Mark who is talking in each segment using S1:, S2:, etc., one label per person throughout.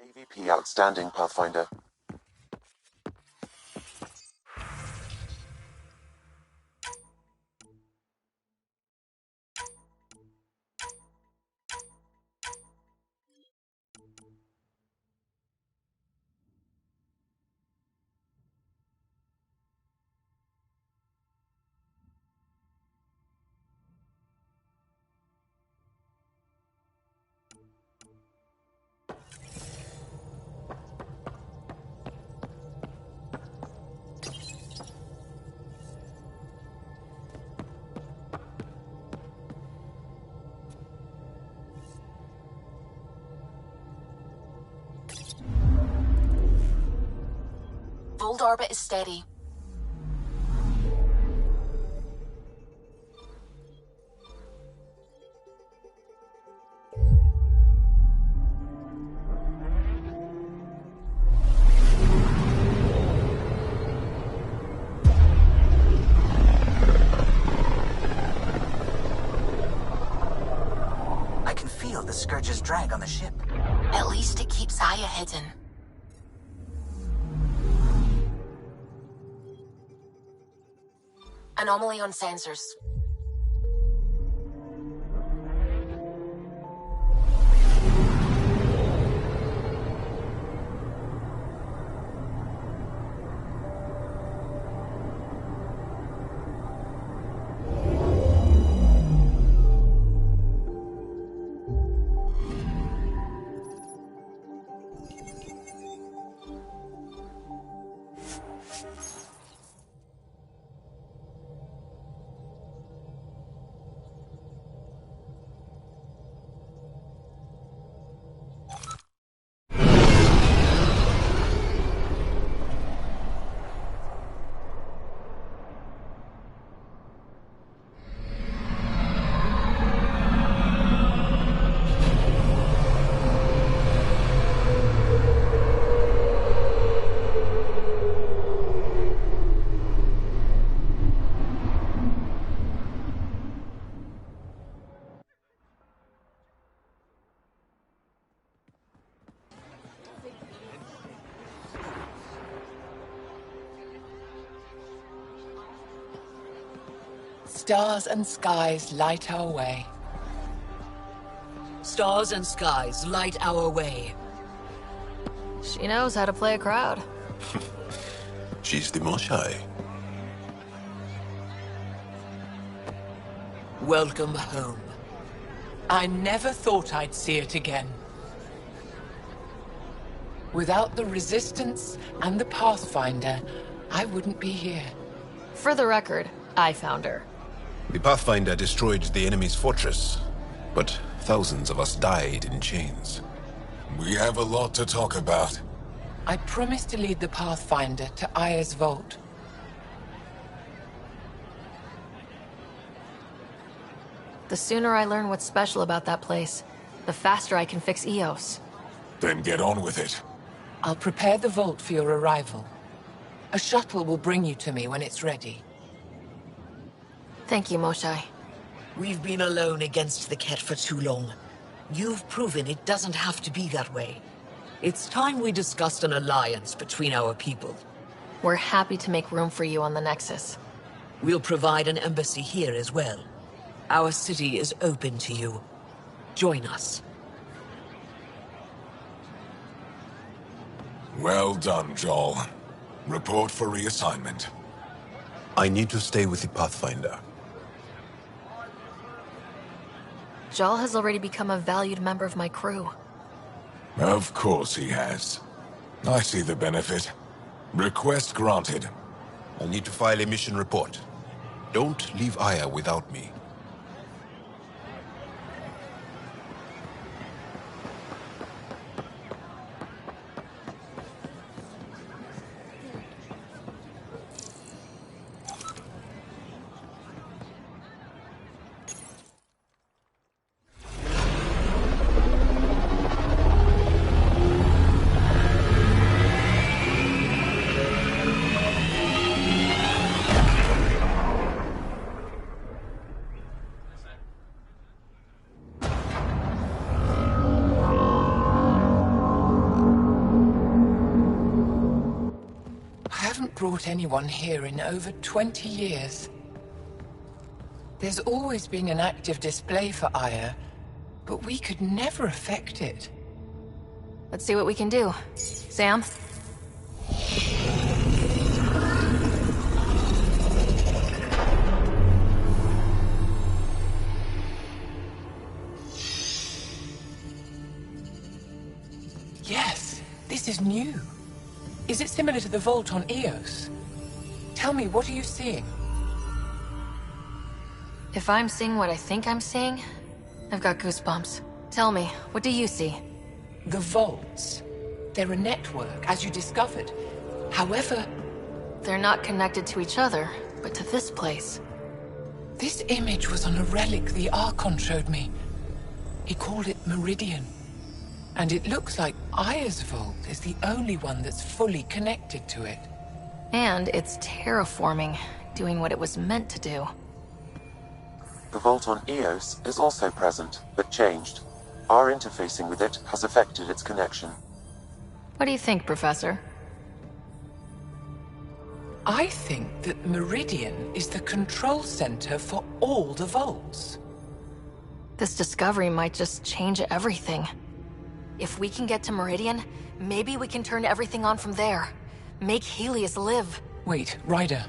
S1: AVP outstanding, Pathfinder.
S2: Fold orbit is steady.
S3: I can feel the Scourge's drag on the ship.
S2: At least it keeps Aya hidden. Anomaly on sensors.
S4: Stars and skies light our way.
S5: Stars and skies light our way.
S6: She knows how to play a crowd.
S7: She's the more shy.
S5: Welcome home.
S4: I never thought I'd see it again. Without the Resistance and the Pathfinder, I wouldn't be here.
S6: For the record, I found her.
S7: The Pathfinder destroyed the enemy's fortress, but thousands of us died in chains.
S8: We have a lot to talk about.
S4: I promised to lead the Pathfinder to Aya's vault.
S6: The sooner I learn what's special about that place, the faster I can fix Eos.
S8: Then get on with it.
S4: I'll prepare the vault for your arrival. A shuttle will bring you to me when it's ready.
S6: Thank you, Moshai.
S5: We've been alone against the Ket for too long. You've proven it doesn't have to be that way. It's time we discussed an alliance between our people.
S6: We're happy to make room for you on the Nexus.
S5: We'll provide an embassy here as well. Our city is open to you. Join us.
S8: Well done, Joel. Report for reassignment.
S7: I need to stay with the Pathfinder.
S6: Jal has already become a valued member of my crew.
S8: Of course he has. I see the benefit. Request granted.
S7: I need to file a mission report. Don't leave Aya without me.
S4: I haven't brought anyone here in over 20 years. There's always been an active display for Aya, but we could never affect it.
S6: Let's see what we can do. Sam?
S4: Yes, this is new. Is it similar to the vault on Eos? Tell me, what are you seeing?
S6: If I'm seeing what I think I'm seeing, I've got goosebumps. Tell me, what do you see?
S4: The vaults. They're a network, as you discovered. However,
S6: They're not connected to each other, but to this place.
S4: this image was on a relic the Archon showed me. He called it Meridian. And it looks like Aya's vault is the only one that's fully connected to it.
S6: And it's terraforming, doing what it was meant to do.
S1: The vault on Eos is also present, but changed. Our interfacing with it has affected its connection.
S6: What do you think, Professor?
S4: I think that Meridian is the control center for all the vaults.
S6: This discovery might just change everything. If we can get to Meridian, maybe we can turn everything on from there. Make Helios live.
S4: Wait, Ryder.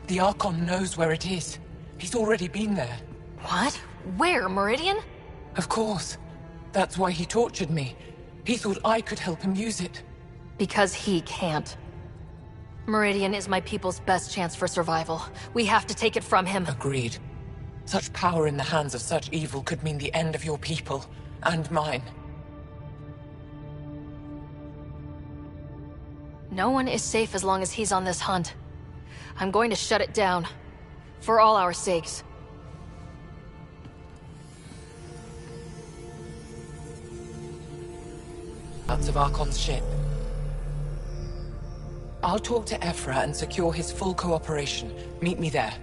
S4: The Archon knows where it is. He's already been there.
S6: What? Where? Meridian?
S4: Of course. That's why he tortured me. He thought I could help him use it.
S6: Because he can't. Meridian is my people's best chance for survival. We have to take it from him.
S4: Agreed. Such power in the hands of such evil could mean the end of your people, and mine.
S6: No one is safe as long as he's on this hunt. I'm going to shut it down. For all our sakes.
S4: Out of Archon's ship. I'll talk to Ephra and secure his full cooperation. Meet me there.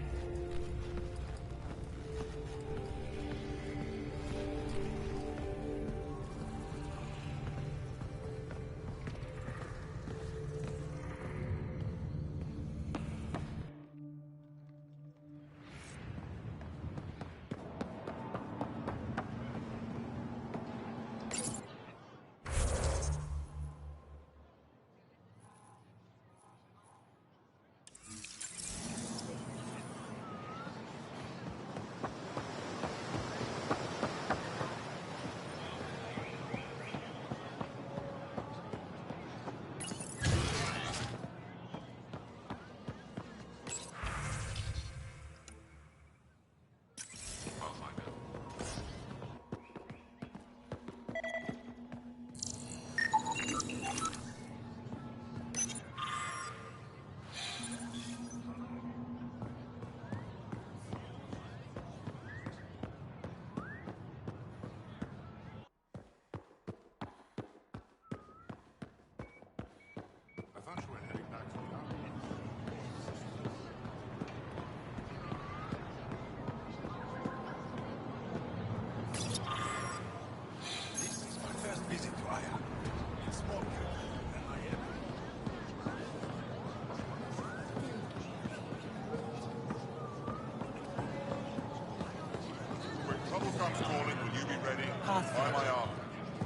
S8: comes calling, will you be ready?
S4: Pathfinder.
S8: By my arm.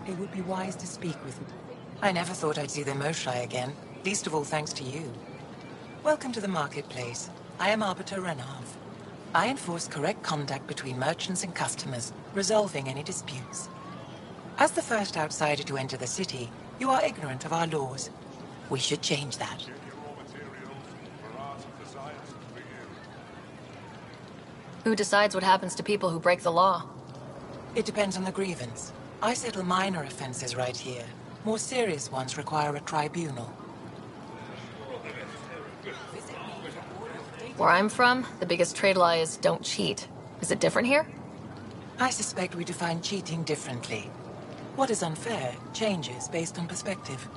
S4: It would be wise to speak with me. I never thought I'd see the Moshae again, least of all thanks to you. Welcome to the marketplace. I am Arbiter Renav. I enforce correct conduct between merchants and customers, resolving any disputes. As the first outsider to enter the city, you are ignorant of our laws. We should change that.
S8: Get your raw materials for art, for science, for you.
S6: Who decides what happens to people who break the law?
S4: It depends on the grievance. I settle minor offenses right here. More serious ones require a tribunal.
S6: Where I'm from, the biggest trade law is don't cheat. Is it different here?
S4: I suspect we define cheating differently. What is unfair changes based on perspective.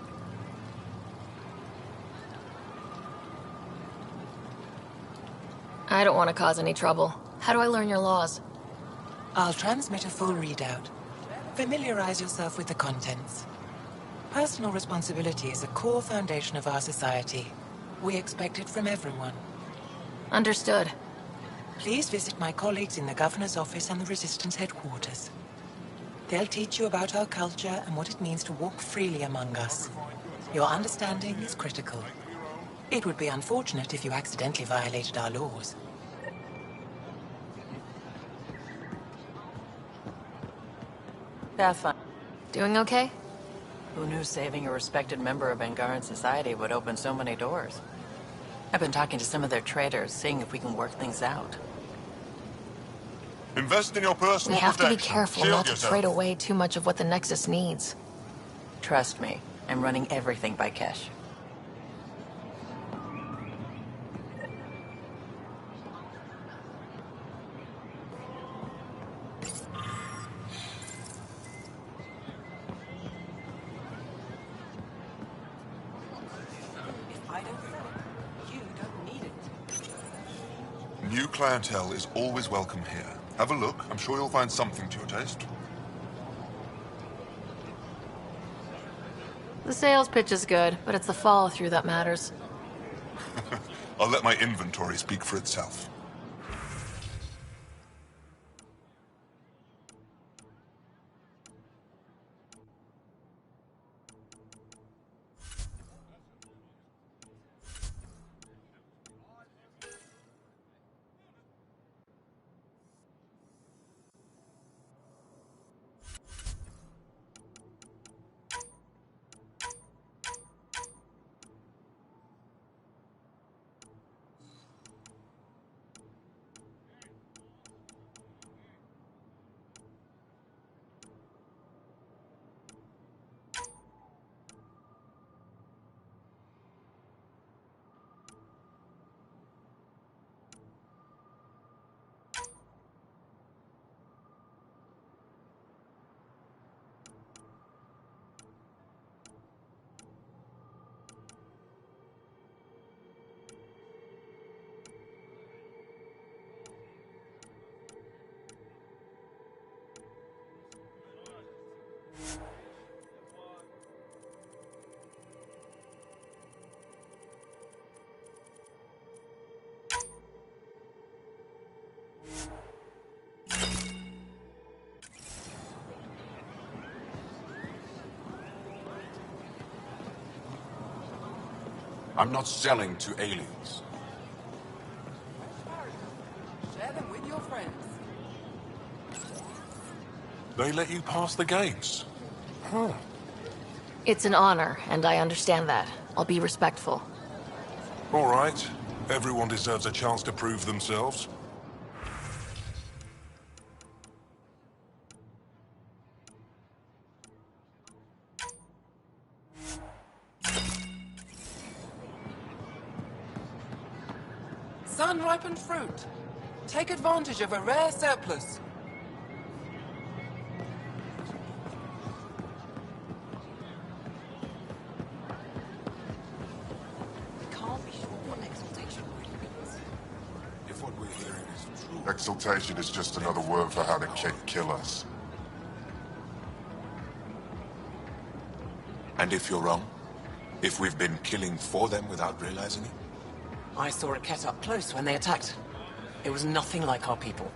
S6: I don't want to cause any trouble. How do I learn your laws?
S4: I'll transmit a full readout. Familiarize yourself with the contents. Personal responsibility is a core foundation of our society. We expect it from everyone.
S6: Understood.
S4: Please visit my colleagues in the Governor's office and the Resistance headquarters. They'll teach you about our culture and what it means to walk freely among us. Your understanding is critical. It would be unfortunate if you accidentally violated our laws.
S9: Pathfinder.
S6: Doing okay?
S9: Who knew saving a respected member of Angaran society would open so many doors? I've been talking to some of their traders, seeing if we can work things out.
S8: Invest in your
S6: We
S8: personal
S6: have to be
S8: protection.
S6: careful
S8: Shield
S6: not to
S8: yourself.
S6: trade away too much of what the Nexus needs.
S9: Trust me, I'm running everything by Kesh.
S8: New clientele is always welcome here. Have a look. I'm sure you'll find something to your taste.
S6: The sales pitch is good, but it's the follow-through that matters.
S8: I'll let my inventory speak for itself.
S10: I'm not selling to aliens.
S4: Share them with your friends.
S10: They let you pass the gates. Huh.
S6: It's an honor, and I understand that. I'll be respectful.
S10: All right. Everyone deserves a chance to prove themselves.
S4: Sun-ripened fruit. Take advantage of a rare surplus. We can't be sure what exaltation really means.
S10: If what we're hearing is true...
S8: Exaltation is just another word for how the kid kill us.
S7: And if you're wrong? If we've been killing for them without realizing it?
S5: I saw a Ket up close when they attacked. It was nothing like our people.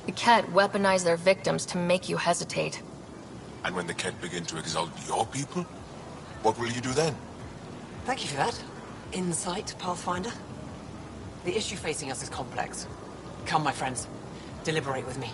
S6: The Ket weaponize their victims to make you hesitate.
S8: And when the Ket begin to exalt your people, what will you do then?
S5: Thank you for that. Insight, Pathfinder.
S9: The issue facing us is complex. Come, my friends. Deliberate with me.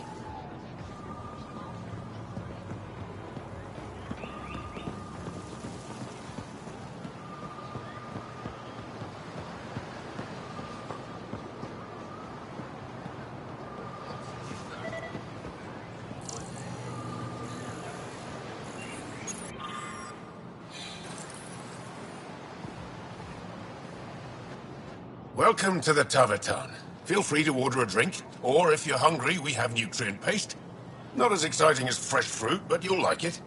S8: Welcome to the Taverton. Feel free to order a drink, or if you're hungry, we have nutrient paste. Not as exciting as fresh fruit, but you'll like it.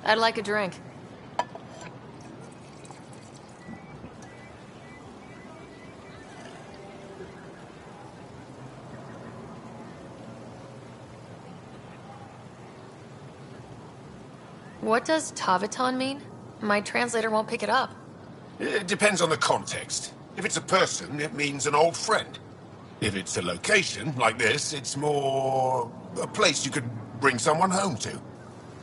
S6: I'd like a drink. What does Taveton mean? My translator won't pick it up.
S8: It depends on the context. If it's a person, it means an old friend. If it's a location, like this, it's more a place you could bring someone home to.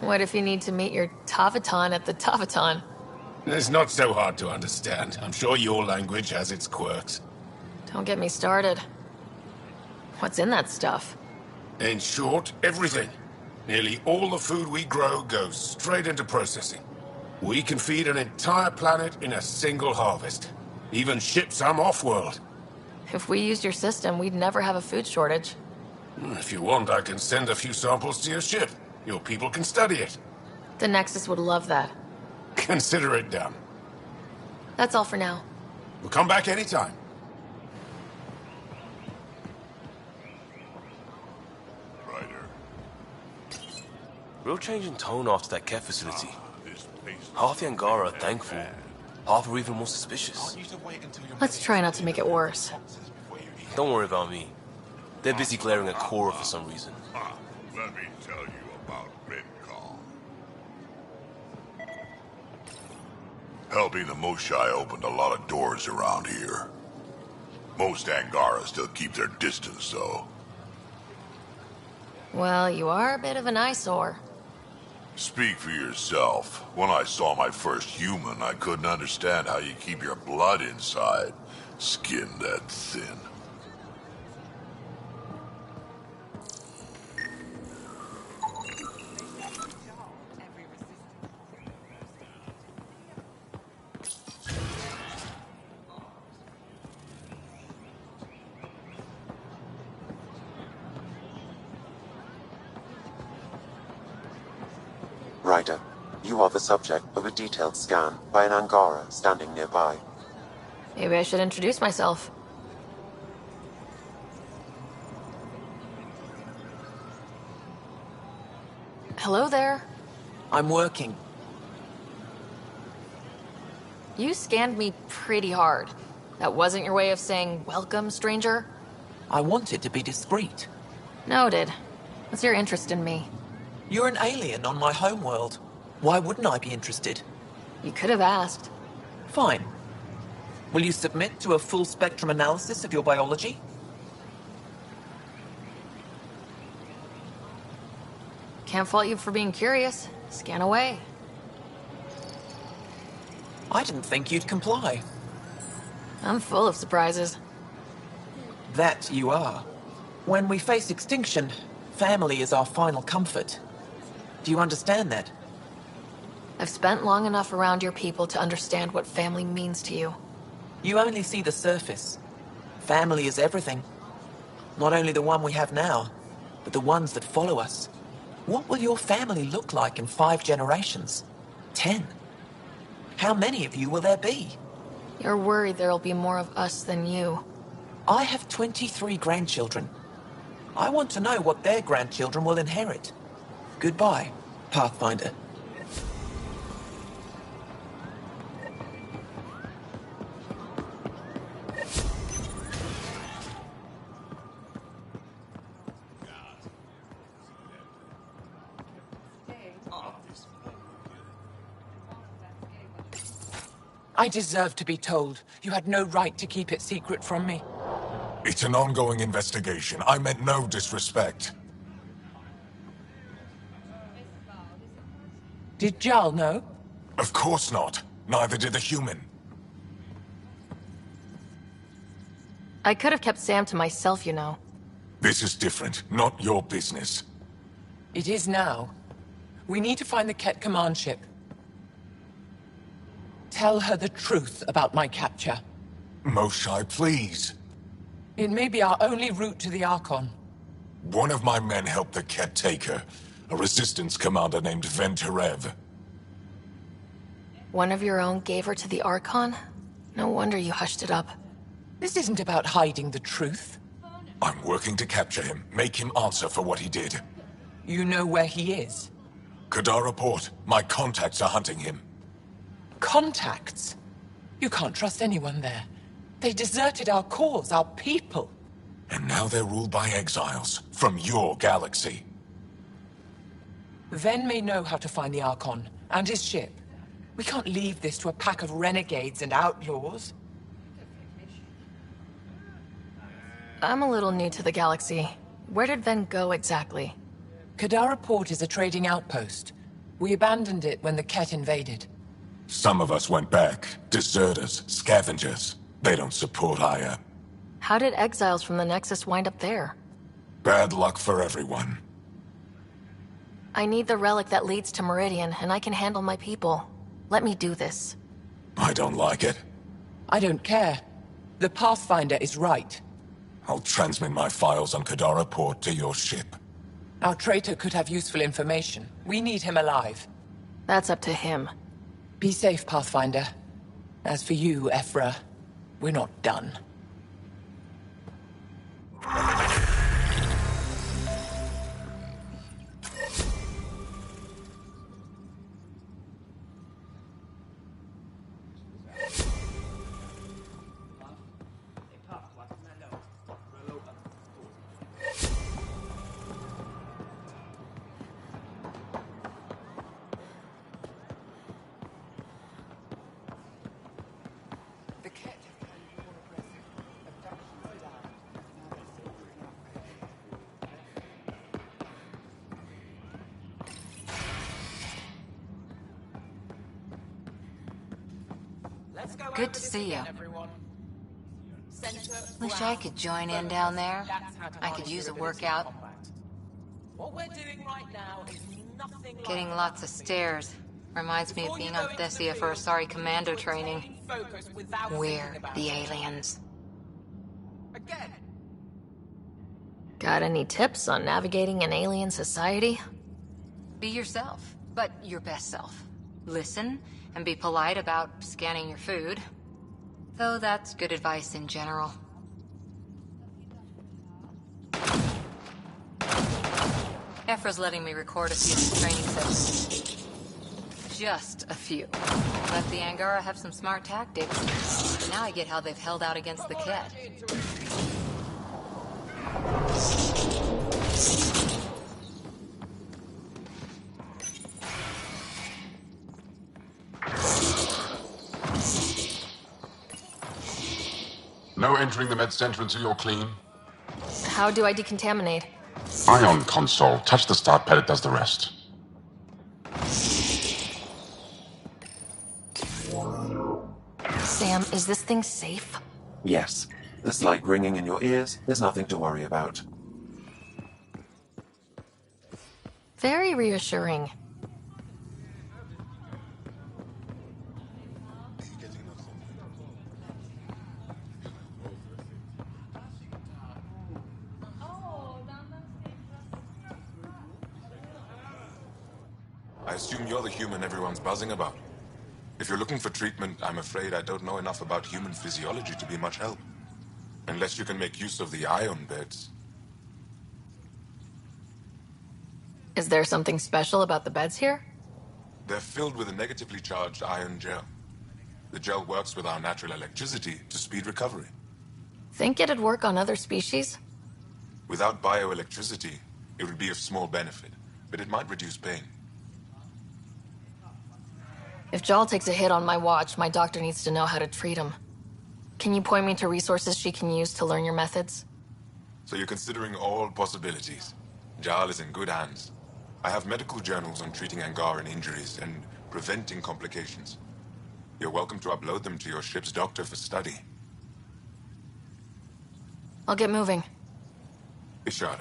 S6: What if you need to meet your Taveton at the Taveton?
S8: It's not so hard to understand. I'm sure your language has its quirks.
S6: Don't get me started. What's in that stuff?
S8: In short, everything. Nearly all the food we grow goes straight into processing. We can feed an entire planet in a single harvest. Even ship some off-world.
S6: If we used your system, we'd never have a food shortage.
S8: If you want, I can send a few samples to your ship. Your people can study it.
S6: The Nexus would love that.
S8: Consider it done.
S6: That's all for now.
S8: We'll come back anytime.
S11: Real change in tone after that Ket facility. Half the Angara are thankful, half are even more suspicious.
S6: Let's try not to make it worse.
S11: Don't worry about me. They're busy glaring at Cora for some reason.
S10: Let me tell you about Redcall. Helping the Moshai opened a lot of doors around here. Most Angara still keep their distance, though.
S6: Well, you are a bit of an eyesore.
S10: Speak for yourself. When I saw my first human, I couldn't understand how you keep your blood inside. Skin that thin.
S1: Ryder, you are the subject of a detailed scan by an Angara standing nearby.
S6: Maybe I should introduce myself. Hello there.
S5: I'm working.
S6: You scanned me pretty hard. That wasn't your way of saying, welcome, stranger?
S5: I wanted to be discreet.
S6: Noted. What's your interest in me?
S5: You're an alien on my homeworld. Why wouldn't I be interested?
S6: You could have asked.
S5: Fine. Will you submit to a full spectrum analysis of your biology?
S6: Can't fault you for being curious. Scan away.
S5: I didn't think you'd comply.
S6: I'm full of surprises.
S5: That you are. When we face extinction, family is our final comfort. Do you understand that?
S6: I've spent long enough around your people to understand what family means to you.
S5: You only see the surface. Family is everything. Not only the one we have now, but the ones that follow us. What will your family look like in 5 generations? 10? How many of you will there be?
S6: You're worried there'll be more of us than you.
S5: I have 23 grandchildren. I want to know what their grandchildren will inherit. Goodbye, Pathfinder. I deserve to be told. You had no right to keep it secret from me.
S12: It's an ongoing investigation. I meant no disrespect.
S4: Did Jarl know?
S12: Of course not. Neither did the human.
S6: I could have kept Sam to myself, you know.
S12: This is different. Not your business.
S4: It is now. We need to find the Ket command ship. Tell her the truth about my capture.
S12: Moshai, please.
S4: It may be our only route to the Archon.
S12: One of my men helped the Ket take her. A resistance commander named Venturev.
S6: One of your own gave her to the Archon? No wonder you hushed it up.
S4: This isn't about hiding the truth.
S12: I'm working to capture him, make him answer for what he did.
S4: You know where he is?
S12: Kadara Port. My contacts are hunting him.
S4: Contacts? You can't trust anyone there. They deserted our cause, our people.
S12: And now they're ruled by exiles from your galaxy.
S4: Ven may know how to find the Archon and his ship. We can't leave this to a pack of renegades and outlaws.
S6: I'm a little new to the galaxy. Where did Ven go exactly?
S4: Kadara Port is a trading outpost. We abandoned it when the Ket invaded.
S12: Some of us went back. Deserters, scavengers. They don't support Aya.
S6: How did exiles from the Nexus wind up there?
S12: Bad luck for everyone.
S6: I need the relic that leads to Meridian, and I can handle my people. Let me do this.
S12: I don't like it.
S4: I don't care. The Pathfinder is right.
S12: I'll transmit my files on Kadara Port to your ship.
S4: Our traitor could have useful information. We need him alive.
S6: That's up to him.
S4: Be safe, Pathfinder. As for you, Ephra, we're not done.
S13: Good to see you. Wish I could join in down there. I could use a workout.
S5: What we're doing right now is nothing
S13: Getting lots of stairs. Reminds me of being on Thessia for Asari Commando training. We're the aliens.
S5: Again.
S6: Got any tips on navigating an alien society?
S13: Be yourself, but your best self. Listen, and be polite about scanning your food. Though that's good advice in general. Ephra's letting me record a few of the training sessions. Just a few. Let the Angara have some smart tactics. Now I get how they've held out against the Ket.
S14: No entering the med center until you're clean.
S6: How do I decontaminate?
S14: Ion console. Touch the start pad, it does the rest.
S6: Sam, is this thing safe?
S1: Yes. The slight ringing in your ears is nothing to worry about.
S6: Very reassuring.
S14: I assume you're the human everyone's buzzing about. If you're looking for treatment, I'm afraid I don't know enough about human physiology to be much help. Unless you can make use of the ion beds.
S6: Is there something special about the beds here?
S14: They're filled with a negatively charged ion gel. The gel works with our natural electricity to speed recovery.
S6: Think it'd work on other species?
S14: Without bioelectricity, it would be of small benefit, but it might reduce pain.
S6: If Jal takes a hit on my watch, my doctor needs to know how to treat him. Can you point me to resources she can use to learn your methods?
S14: So you're considering all possibilities. Jal is in good hands. I have medical journals on treating Angaran injuries and preventing complications. You're welcome to upload them to your ship's doctor for study.
S6: I'll get moving.
S14: Ishari.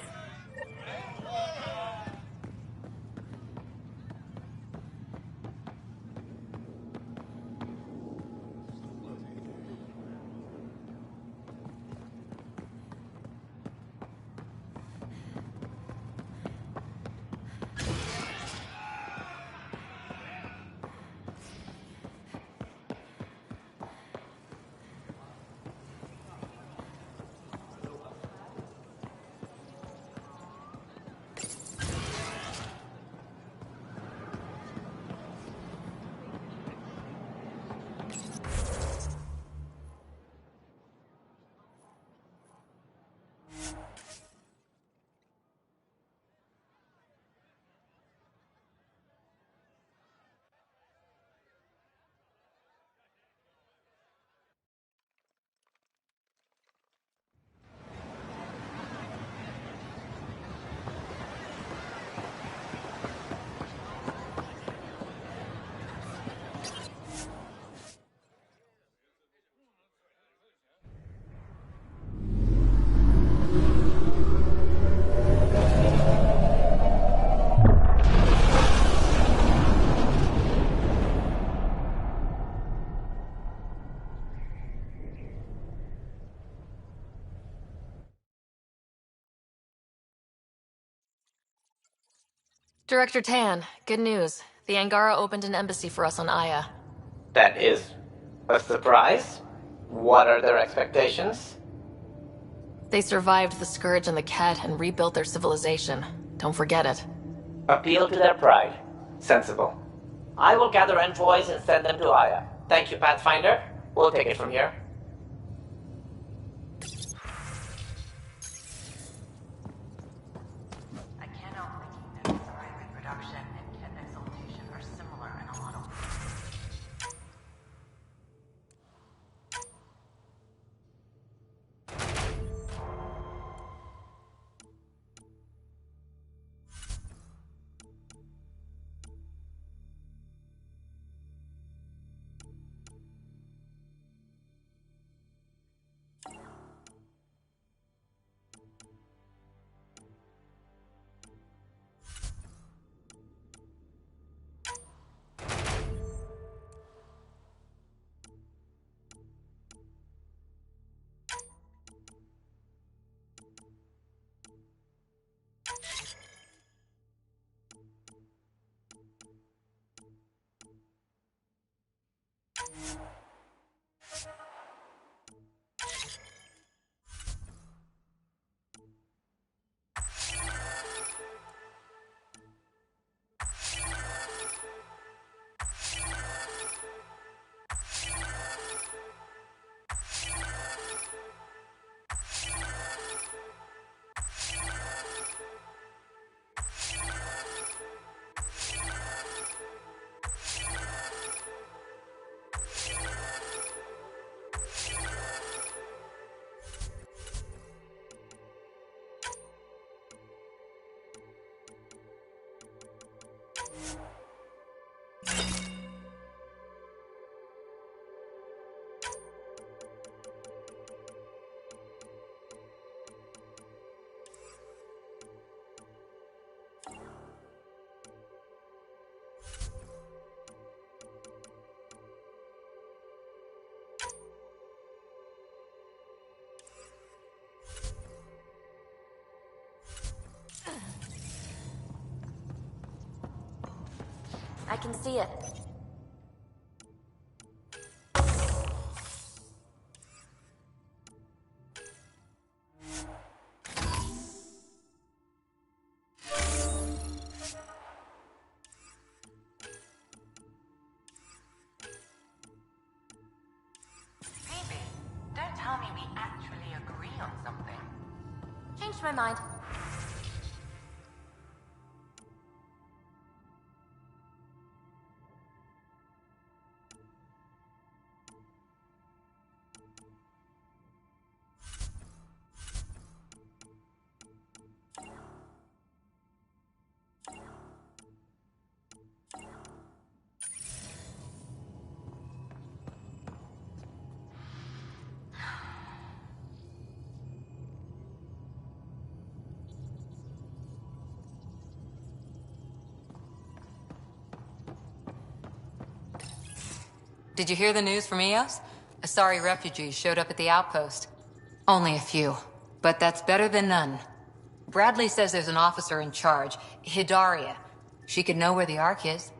S6: Director Tan, good news. The Angara opened an embassy for us on Aya.
S15: That is a surprise? What are their expectations?
S6: They survived the Scourge and the Ket and rebuilt their civilization. Don't forget it.
S15: Appeal to their pride. Sensible. I will gather envoys and send them to Aya. Thank you, Pathfinder. We'll take it from here.
S9: I can't help thinking that Zari reproduction and Ket exaltation are similar in a lot of ways.
S6: I can see it.
S9: Phoebe, don't tell me we actually agree on something.
S6: Changed my mind.
S13: Did you hear the news from Eos? Asari refugees showed up at the outpost. Only a few, but that's better than none. Bradley says there's an officer in charge, Hidaria. She could know where the Ark is.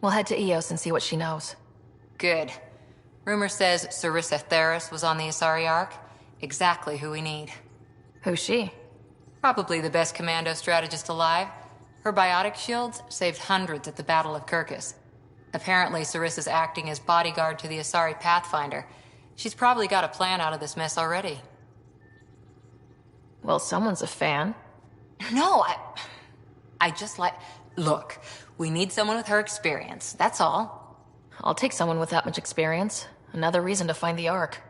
S6: We'll head to Eos and see what she knows.
S13: Good. Rumor says Sarissa Theris was on the Asari Ark. Exactly who we need.
S6: Who's she?
S13: Probably the best commando strategist alive. Her biotic shields saved hundreds at the Battle of Kirkus. Apparently, Sarissa's acting as bodyguard to the Asari Pathfinder. She's probably got a plan out of this mess already.
S6: Well, someone's a fan.
S13: No, I just like... Look, we need someone with her experience, that's all.
S6: I'll take someone with that much experience. Another reason to find the Ark.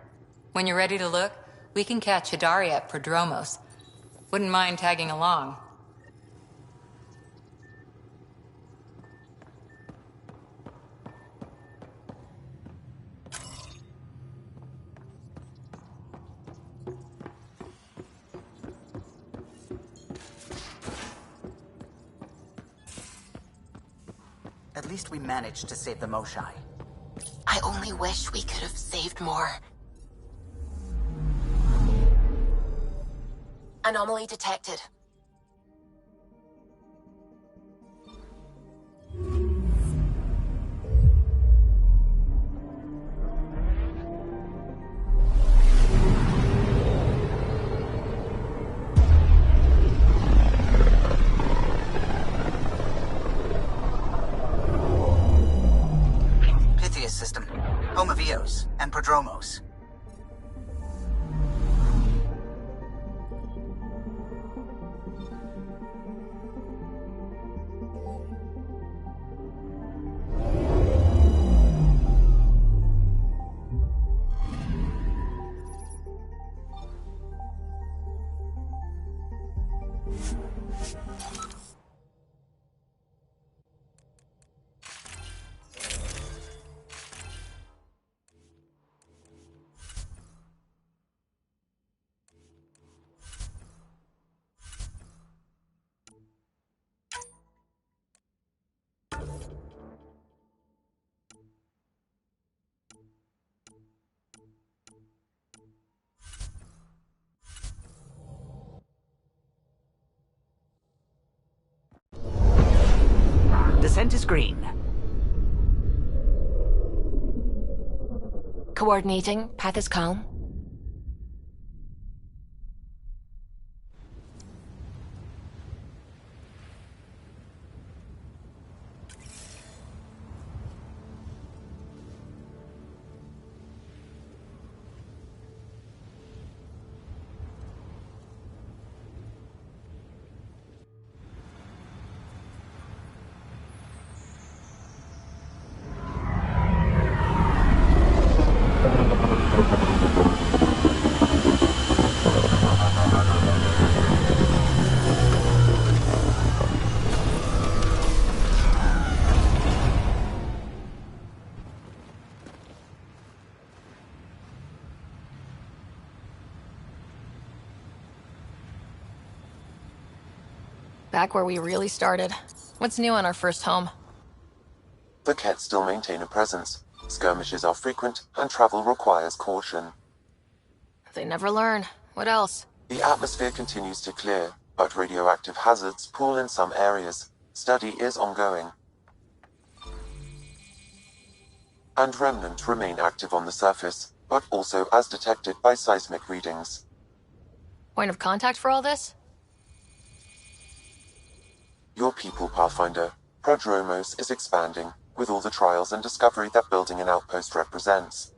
S13: When you're ready to look, we can catch Hidaria at Prodromos. Wouldn't mind tagging along.
S3: At least we managed to save the Moshai.
S2: I only wish we could have saved more. Anomaly detected.
S3: System, home of Eos and Prodromos.
S16: Descent is green.
S6: Coordinating. Path is calm. Back where we really started. What's new on our first home?
S1: The Kett still maintain a presence. Skirmishes are frequent, and travel requires caution.
S6: They never learn. What else?
S1: The atmosphere continues to clear, but radioactive hazards pool in some areas. Study is ongoing. And remnant remain active on the surface, but also as detected by seismic readings.
S6: Point of contact for all this?
S1: Your people, Pathfinder. Prodromos is expanding, with all the trials and discovery that building an outpost represents.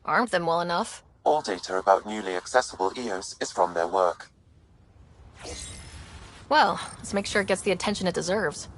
S6: Armed them well enough.
S1: All data about newly accessible EOS is from their work.
S6: Well, let's make sure it gets the attention it deserves.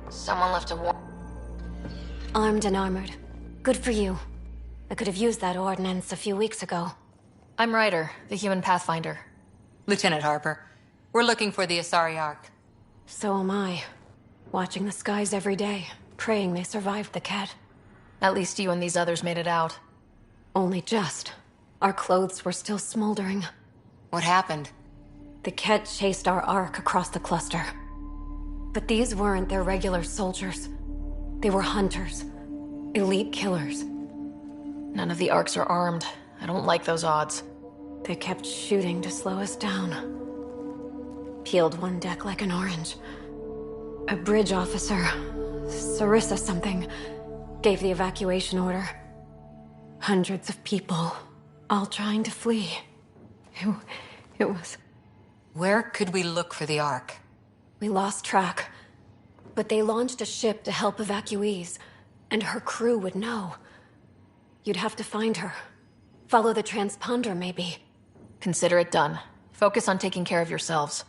S6: Someone left a war.
S16: Armed and armored. Good for you. I could have used that ordnance a few weeks ago.
S6: I'm Ryder, the human pathfinder.
S13: Lieutenant Harper, we're looking for the Asari Ark.
S16: So am I. Watching the skies every day, praying they survived the Kett.
S6: At least you and these others made it out.
S16: Only just. Our clothes were still smoldering.
S13: What happened?
S16: The Kett chased our Ark across the cluster. But these weren't their regular soldiers. They were hunters. Elite killers.
S6: None of the Arks are armed. I don't like those odds.
S16: They kept shooting to slow us down. Peeled one deck like an orange. A bridge officer, Sarissa something, gave the evacuation order. Hundreds of people, all trying to flee. It was...
S13: Where could we look for the Ark?
S16: We lost track. But they launched a ship to help evacuees, and her crew would know. You'd have to find her. Follow the transponder, maybe.
S6: Consider it done. Focus on taking care of yourselves.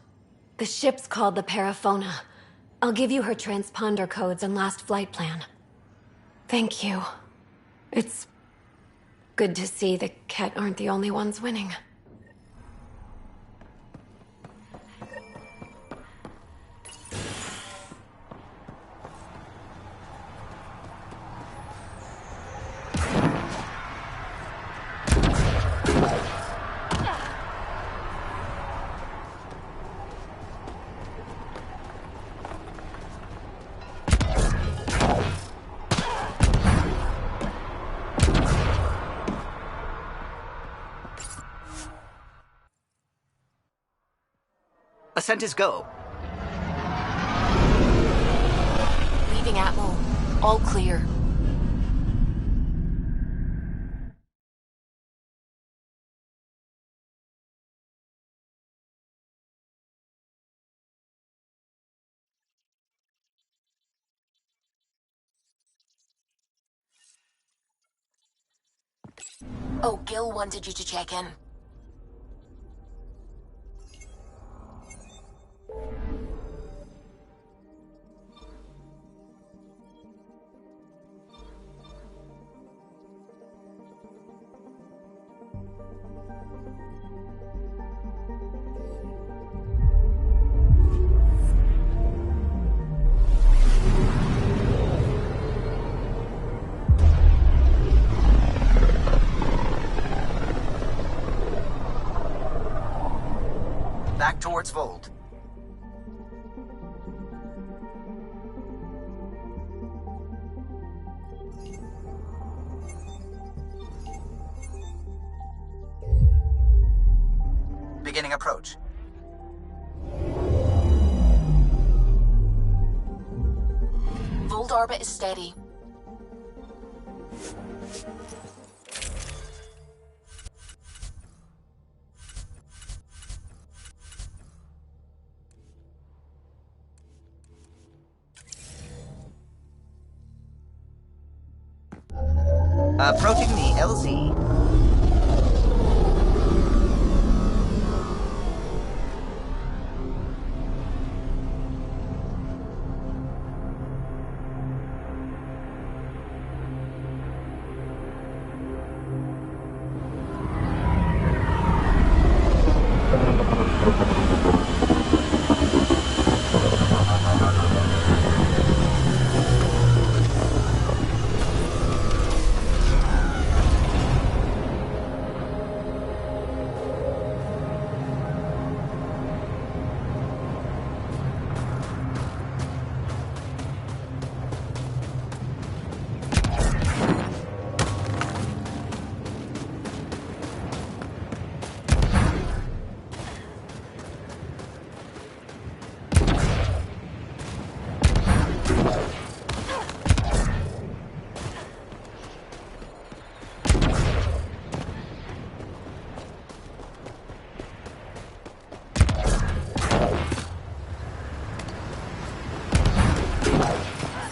S16: The ship's called the Paraphona. I'll give you her transponder codes and last flight plan. Thank you. It's good to see the Kett aren't the only ones winning.
S3: Ascent is go.
S6: Leaving Atmo. All clear. Oh, Gil wanted you to check in.
S3: Back towards Vold. Beginning approach.
S2: Vold orbit is steady.
S3: Approaching the LZ.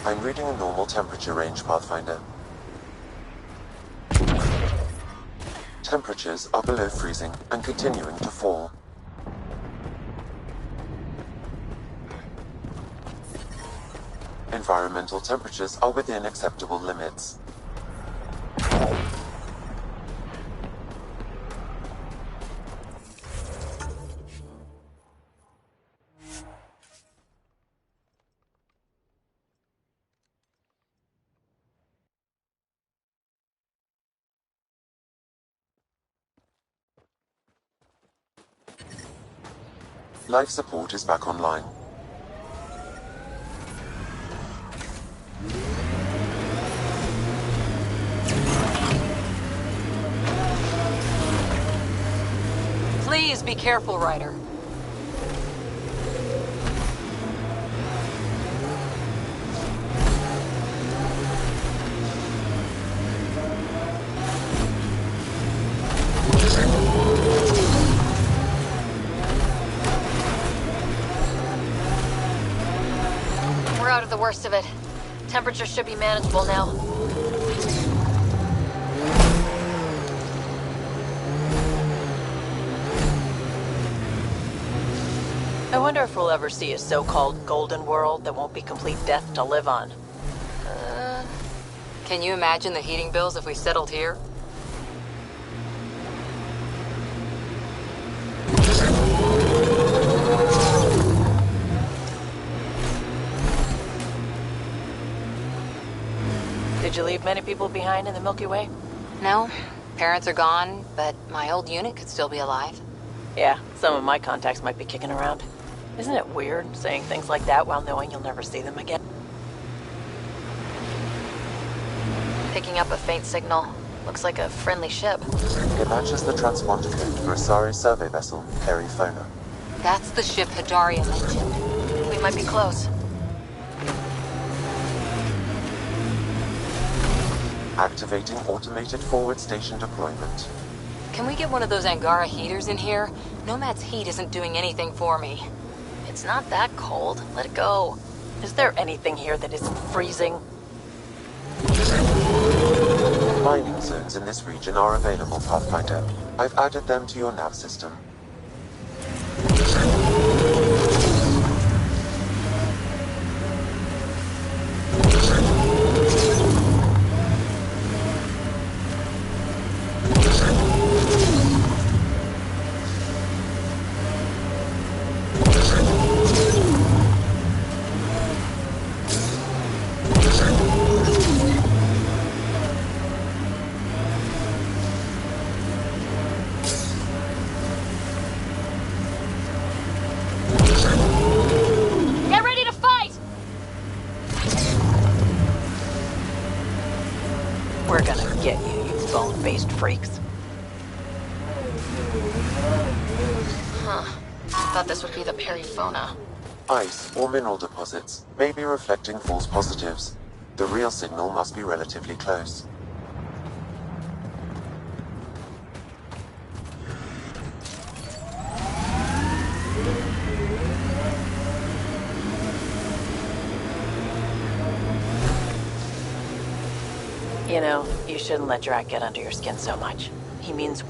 S1: I'm reading a normal temperature range, Pathfinder. Temperatures are below freezing and continuing to fall. Environmental temperatures are within acceptable limits. Life support is back online.
S13: Please be careful, Ryder.
S6: We're out of the worst of it. Temperature should be manageable now.
S9: I wonder if we'll ever see a so-called golden world that won't be complete death to live on.
S13: Can you imagine the heating bills if we settled here?
S9: Did you leave many people behind in the Milky Way?
S13: No. Parents are gone, but my old unit could still be alive.
S9: Yeah, some of my contacts might be kicking around. Isn't it weird saying things like that while knowing you'll never see them again?
S6: Picking up a faint signal. Looks like a friendly ship.
S1: It matches the transponder code for Asari survey vessel, Perifona.
S13: That's the ship Hadaria mentioned.
S6: We might be close.
S1: Activating automated forward station deployment.
S13: Can we get one of those Angara heaters in here? Nomad's heat isn't doing anything for me.
S6: It's not that cold. Let it go.
S9: Is there anything here that isn't freezing?
S1: Mining zones in this region are available, Pathfinder. I've added them to your nav system.
S6: Get ready to fight!
S9: We're gonna get you, you bone-faced freaks.
S6: Huh. Thought this would be the periphona.
S1: Ice or mineral deposits may be reflecting false positives. The real signal must be relatively close.
S9: You know, you shouldn't let Drac get under your skin so much. He means...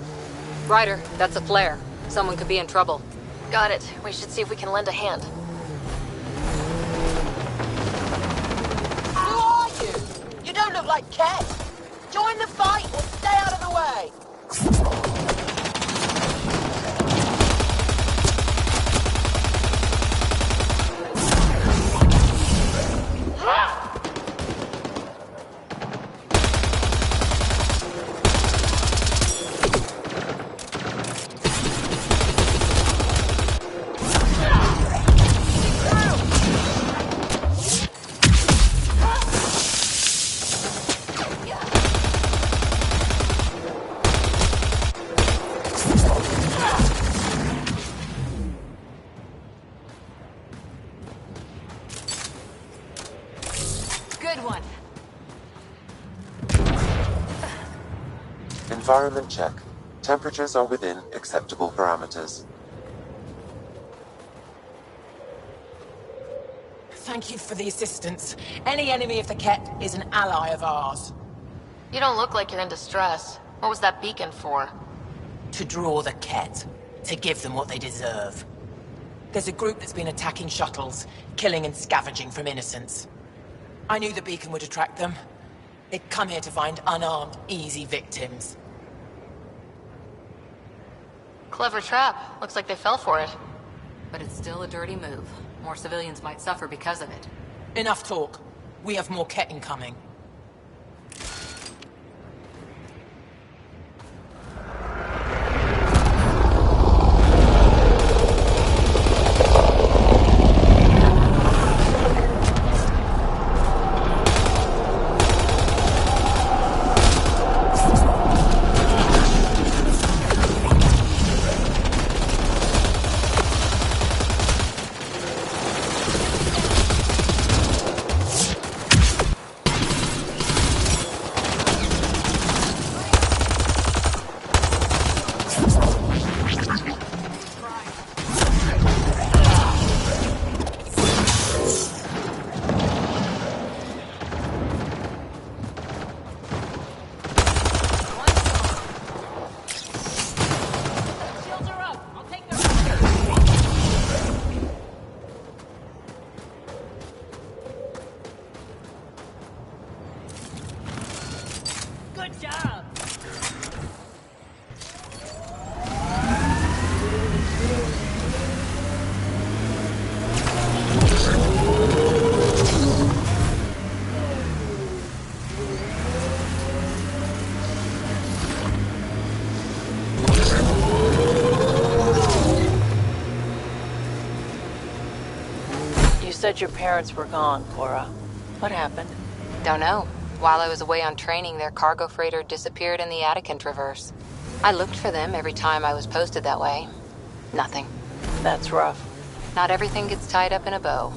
S13: Ryder, that's a flare. Someone could be in trouble.
S6: Got it. We should see if we can lend a hand.
S17: Who are you? You don't look like Ket. Join the fight or stay out of the way.
S13: Good one.
S1: Environment check. Temperatures are within acceptable parameters.
S5: Thank you for the assistance. Any enemy of the Ket is an ally of ours.
S6: You don't look like you're in distress. What was that beacon for?
S5: To draw the Ket. To give them what they deserve. There's a group that's been attacking shuttles, killing and scavenging from innocents. I knew the beacon would attract them. They'd come here to find unarmed, easy victims.
S6: Clever trap. Looks like they fell for it.
S13: But it's still a dirty move. More civilians might suffer because of it.
S5: Enough talk. We have more Ket incoming.
S17: Good job.
S9: You said your parents were gone, Cora. What happened?
S13: Don't know. While I was away on training, their cargo freighter disappeared in the Attican Traverse. I looked for them every time I was posted that way. Nothing.
S9: That's rough.
S13: Not everything gets tied up in a bow.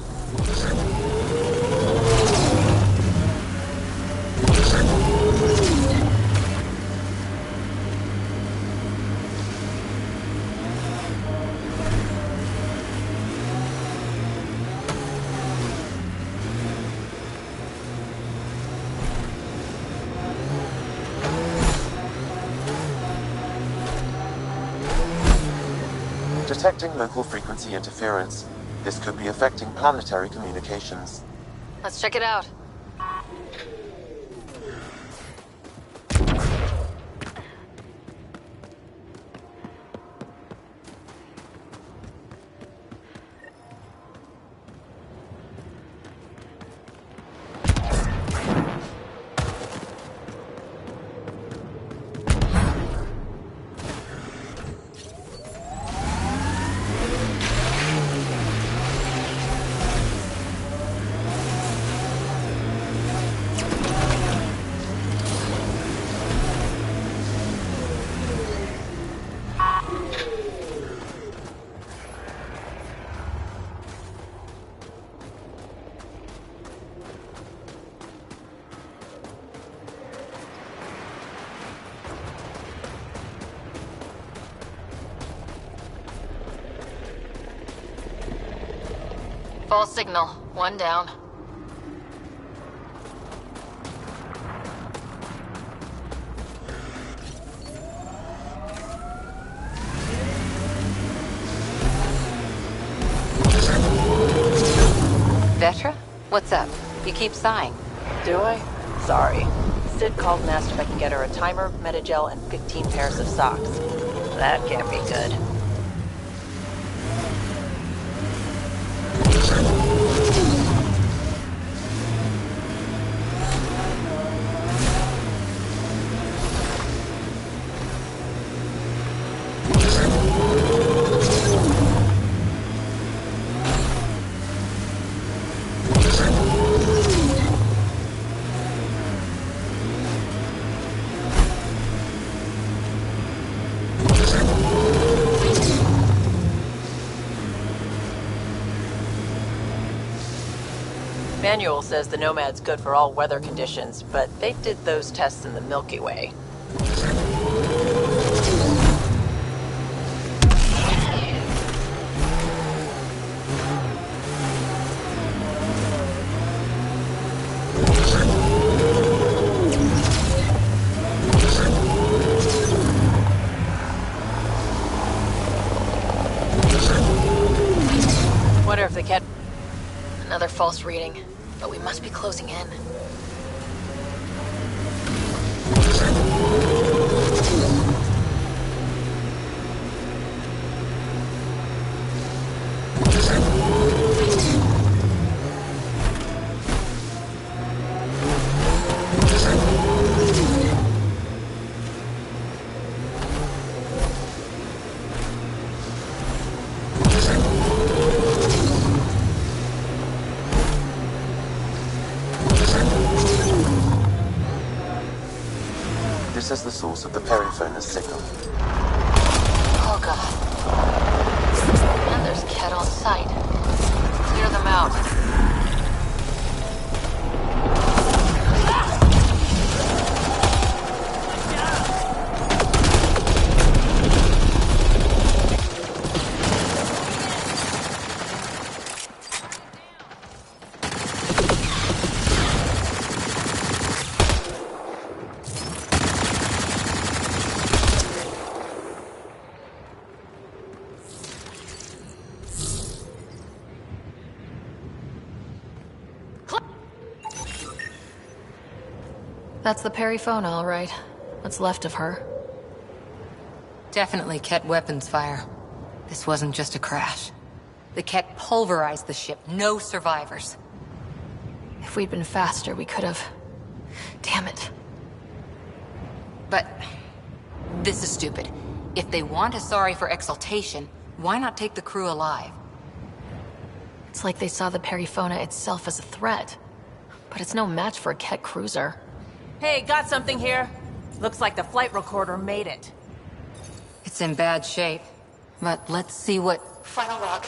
S1: Detecting local frequency interference. This could be affecting planetary communications.
S6: Let's check it out. false signal. One down.
S13: Vetra? What's up? You keep sighing.
S9: Do I? Sorry. Sid called and asked if I can get her a timer, metagel, and 15 pairs of socks. That can't be good. Manual says the Nomad's good for all weather conditions, but they did those tests in the Milky Way. Wonder if the cat...
S6: Another false reading, but we must be closing in.
S1: This is the source of the periphone's signal.
S6: Oh god. And there's Ket on site. Clear them out. That's the Perifona, all right. What's left of her.
S13: Definitely Ket weapons fire. This wasn't just a crash. The Ket pulverized the ship. No survivors.
S6: If we'd been faster, we could have... Damn it.
S13: But... this is stupid. If they want Asari for exaltation, why not take the crew alive?
S6: It's like they saw the Perifona itself as a threat. But it's no match for a Ket cruiser.
S9: Hey, got something here. Looks like the flight recorder made it.
S13: It's in bad shape. But let's see what...
S4: Final log.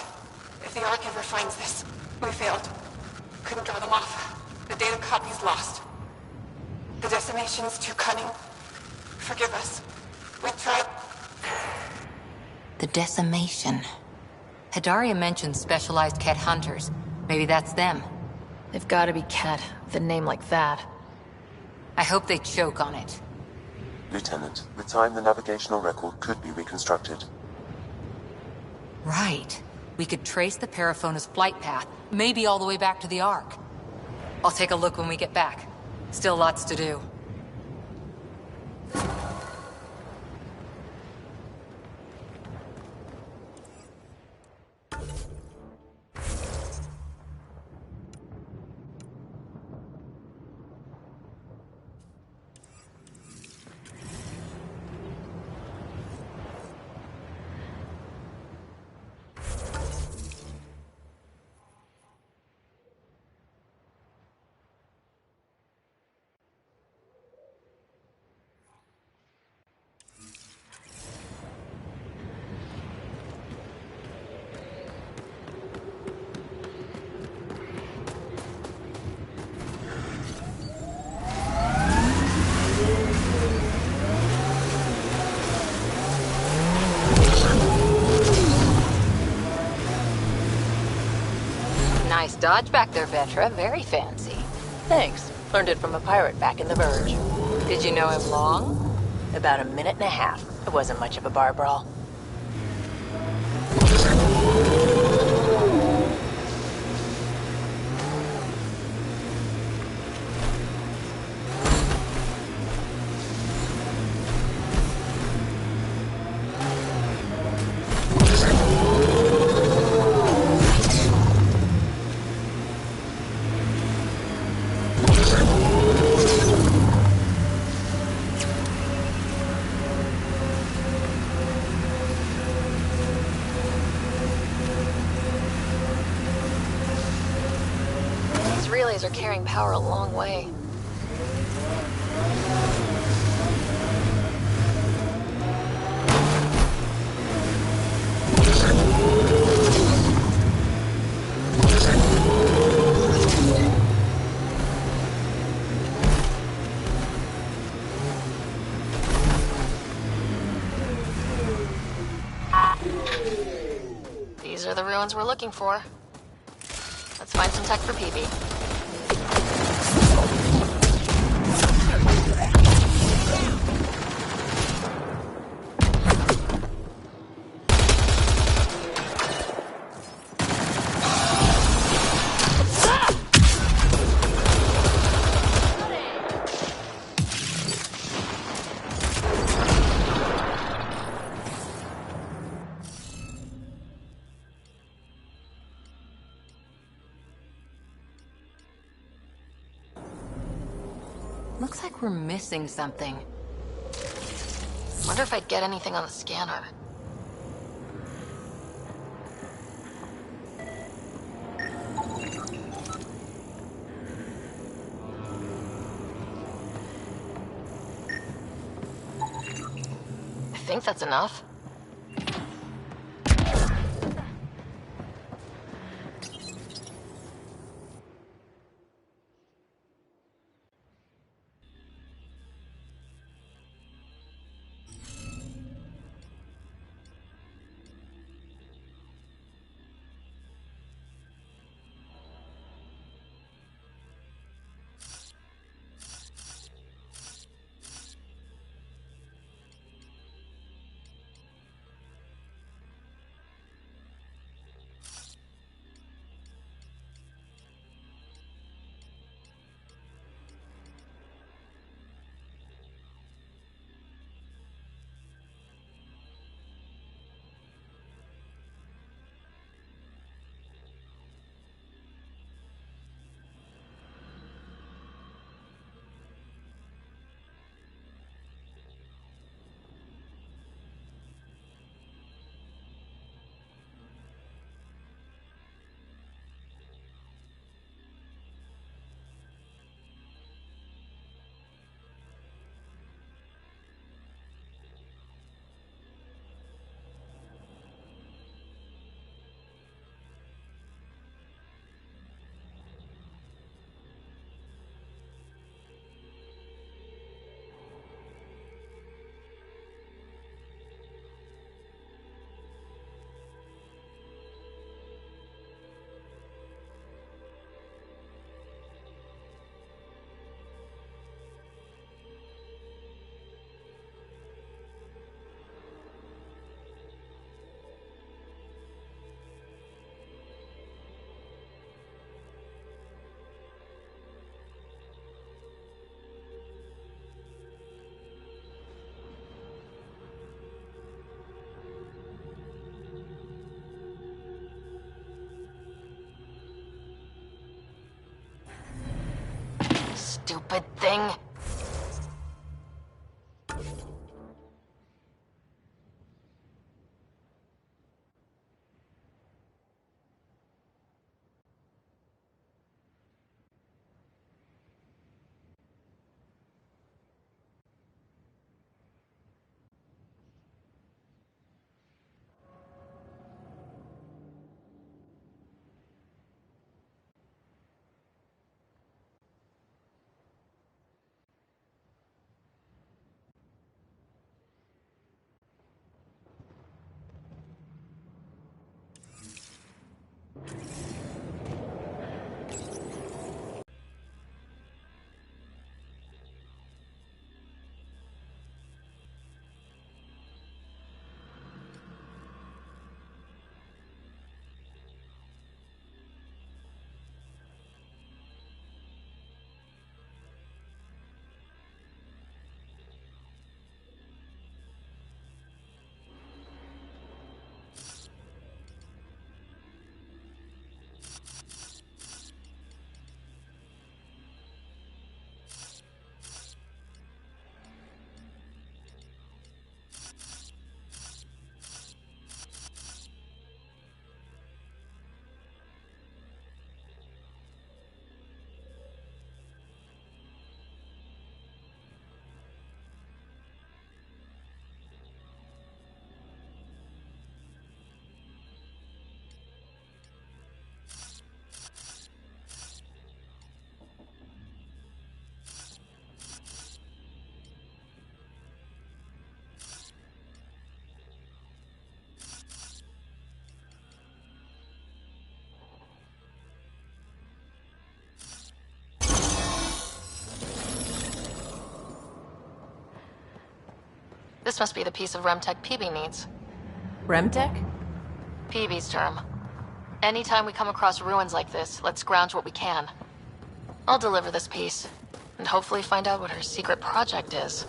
S4: If the Ark ever finds this, we failed. Couldn't draw them off. The data copy's lost. The decimation's too cunning. Forgive us. We tried...
S13: The decimation. Hidaria mentioned specialized Ket hunters. Maybe that's them.
S6: They've gotta be Ket, with a name like that.
S13: I hope they choke on it.
S1: Lieutenant, with time the navigational record could be reconstructed.
S13: Right. We could trace the Perifona's flight path, maybe all the way back to the Ark. I'll take a look when we get back. Still lots to do. dodge back there, Vetra. Very fancy.
S9: Thanks. Learned it from a pirate back in the Verge.
S13: Did you know him long?
S9: About a minute and a half. It wasn't much of a bar brawl.
S6: These relays are carrying power a long way. These are the ruins we're looking for. Let's find some tech for PB.
S13: Looks like we're missing something.
S6: Wonder if I'd get anything on the scanner. I think that's enough. Stupid thing. This must be the piece of Remtech Peavy needs.
S9: Remtech?
S6: Peavy's term. Anytime we come across ruins like this, let's scrounge what we can. I'll deliver this piece, and hopefully find out what her secret project is.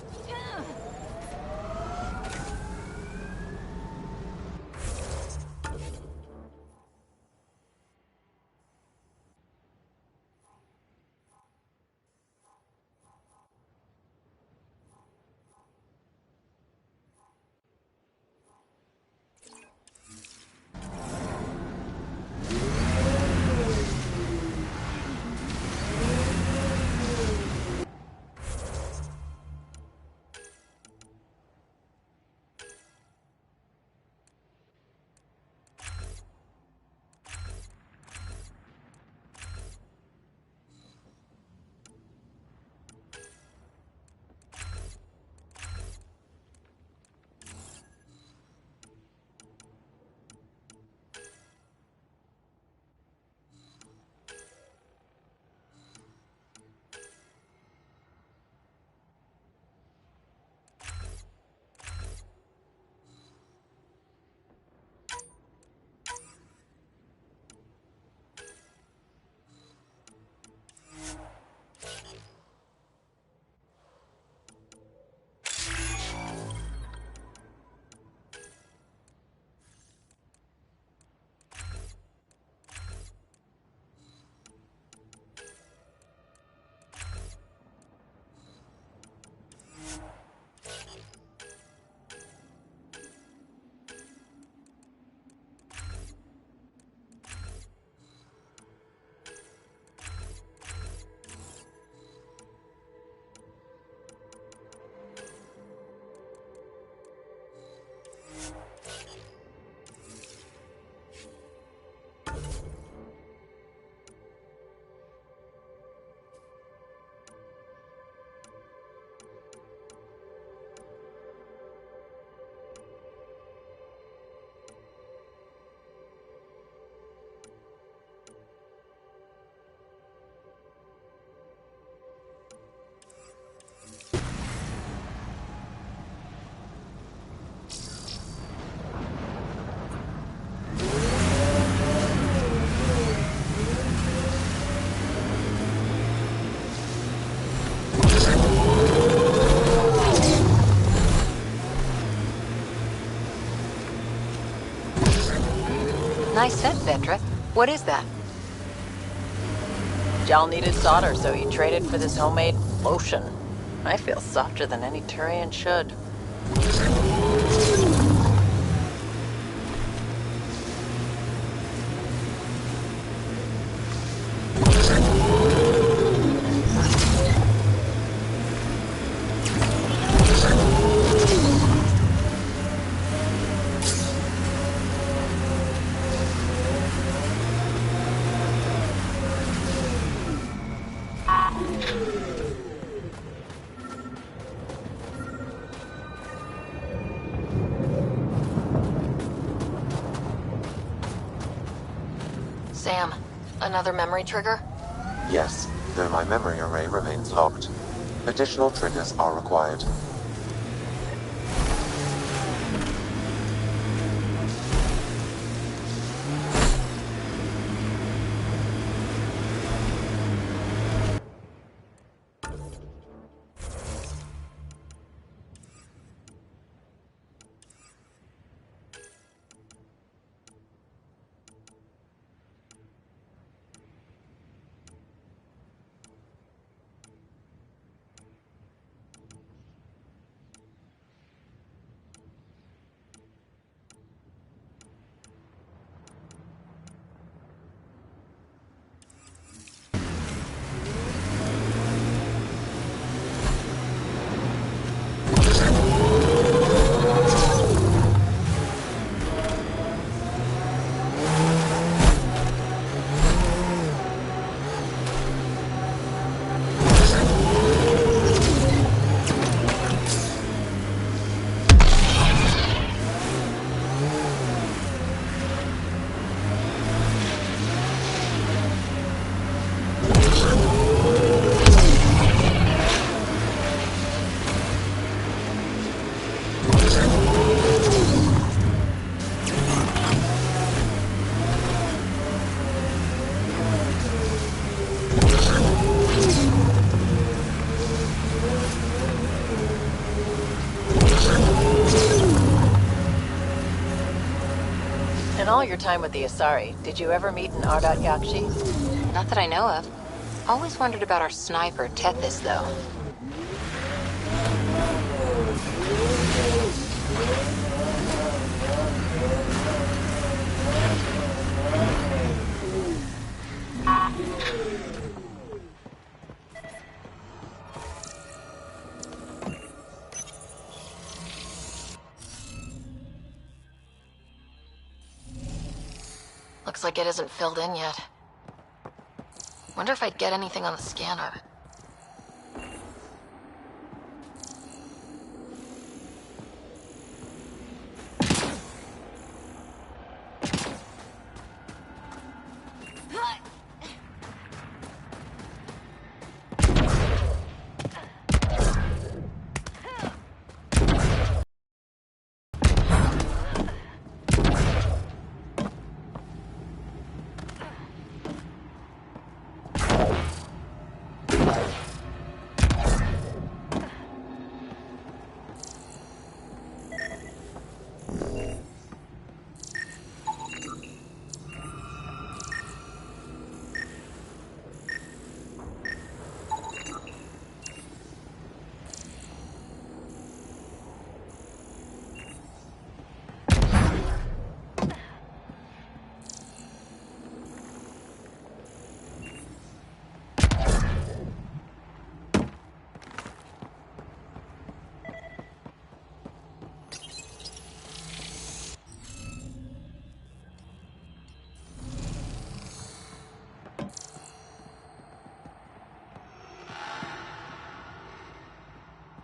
S13: Nice set, Vetra. What is that?
S9: Jal needed solder, so he traded for this homemade lotion. I feel softer than any Turian should.
S6: Sam, another memory trigger?
S1: Yes, though my memory array remains locked. Additional triggers are required.
S9: all your time with the Asari, did you ever meet an Ardat Yakshi?
S6: Not that I know of. Always wondered about our sniper, Tethys, though. Looks like it isn't filled in yet. Wonder if I'd get anything on the scanner.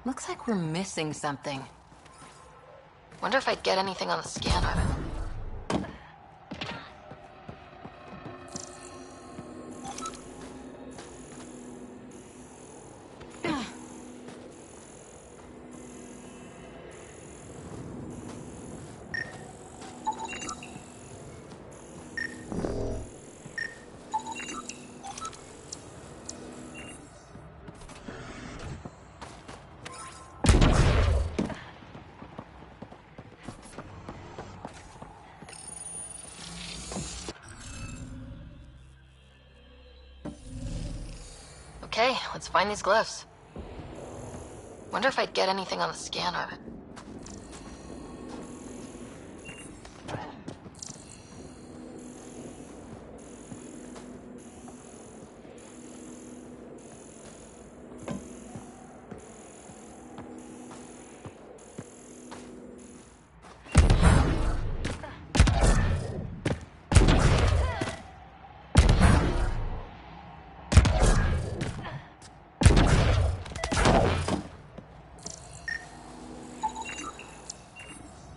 S6: Looks like we're missing something. Wonder if I'd get anything on the scanner. Okay, let's find these glyphs. Wonder if I'd get anything on the scanner.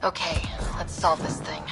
S6: Okay, let's solve this thing.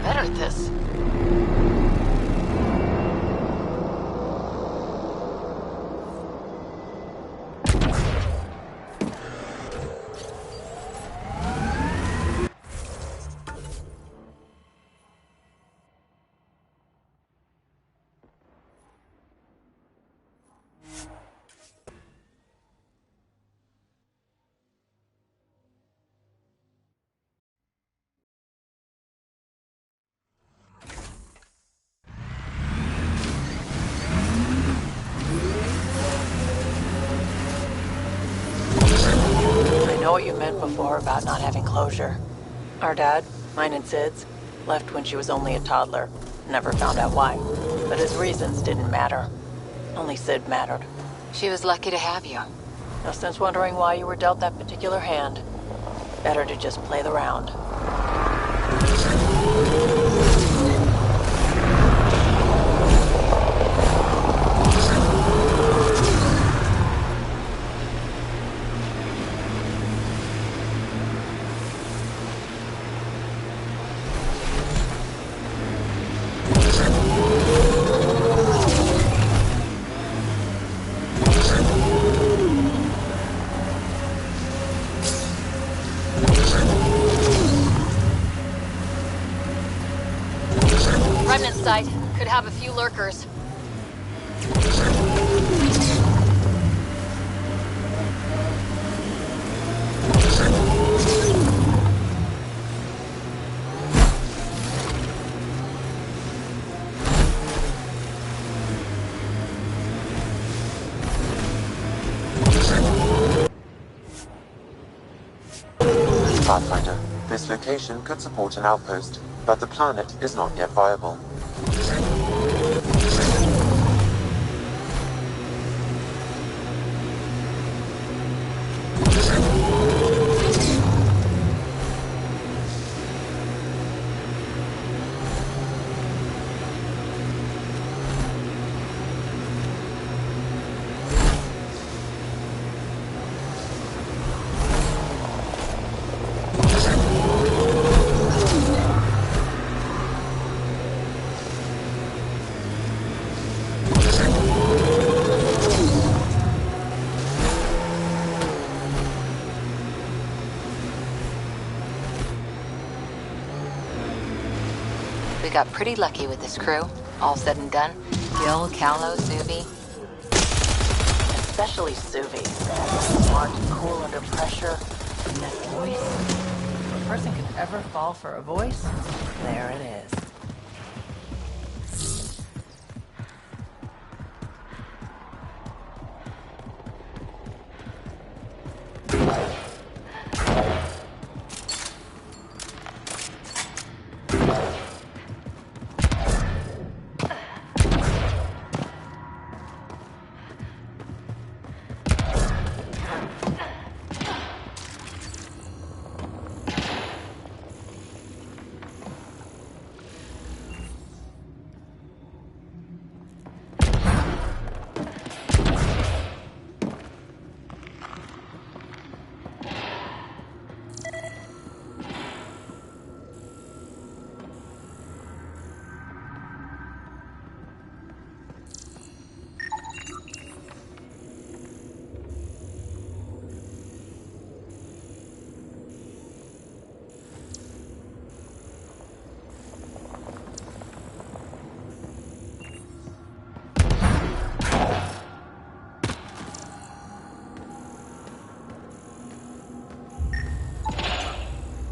S6: better at this.
S9: I know what you meant before about not having closure. Our dad, mine and Sid's, left when she was only a toddler. Never found out why. But his reasons didn't matter. Only Sid mattered.
S6: She was lucky to have you.
S9: No sense wondering why you were dealt that particular hand. Better to just play the round.
S6: Remnant site. Could have a few lurkers.
S1: Pathfinder, this location could support an outpost, but the planet is not yet viable.
S6: We got pretty lucky with this crew. All said and done. Gil, Callow, Suvi.
S9: Especially Suvi. Smart, cool under pressure. And that voice. If a person can ever fall for a voice, there it is.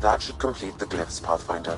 S1: That should complete the glyphs, Pathfinder.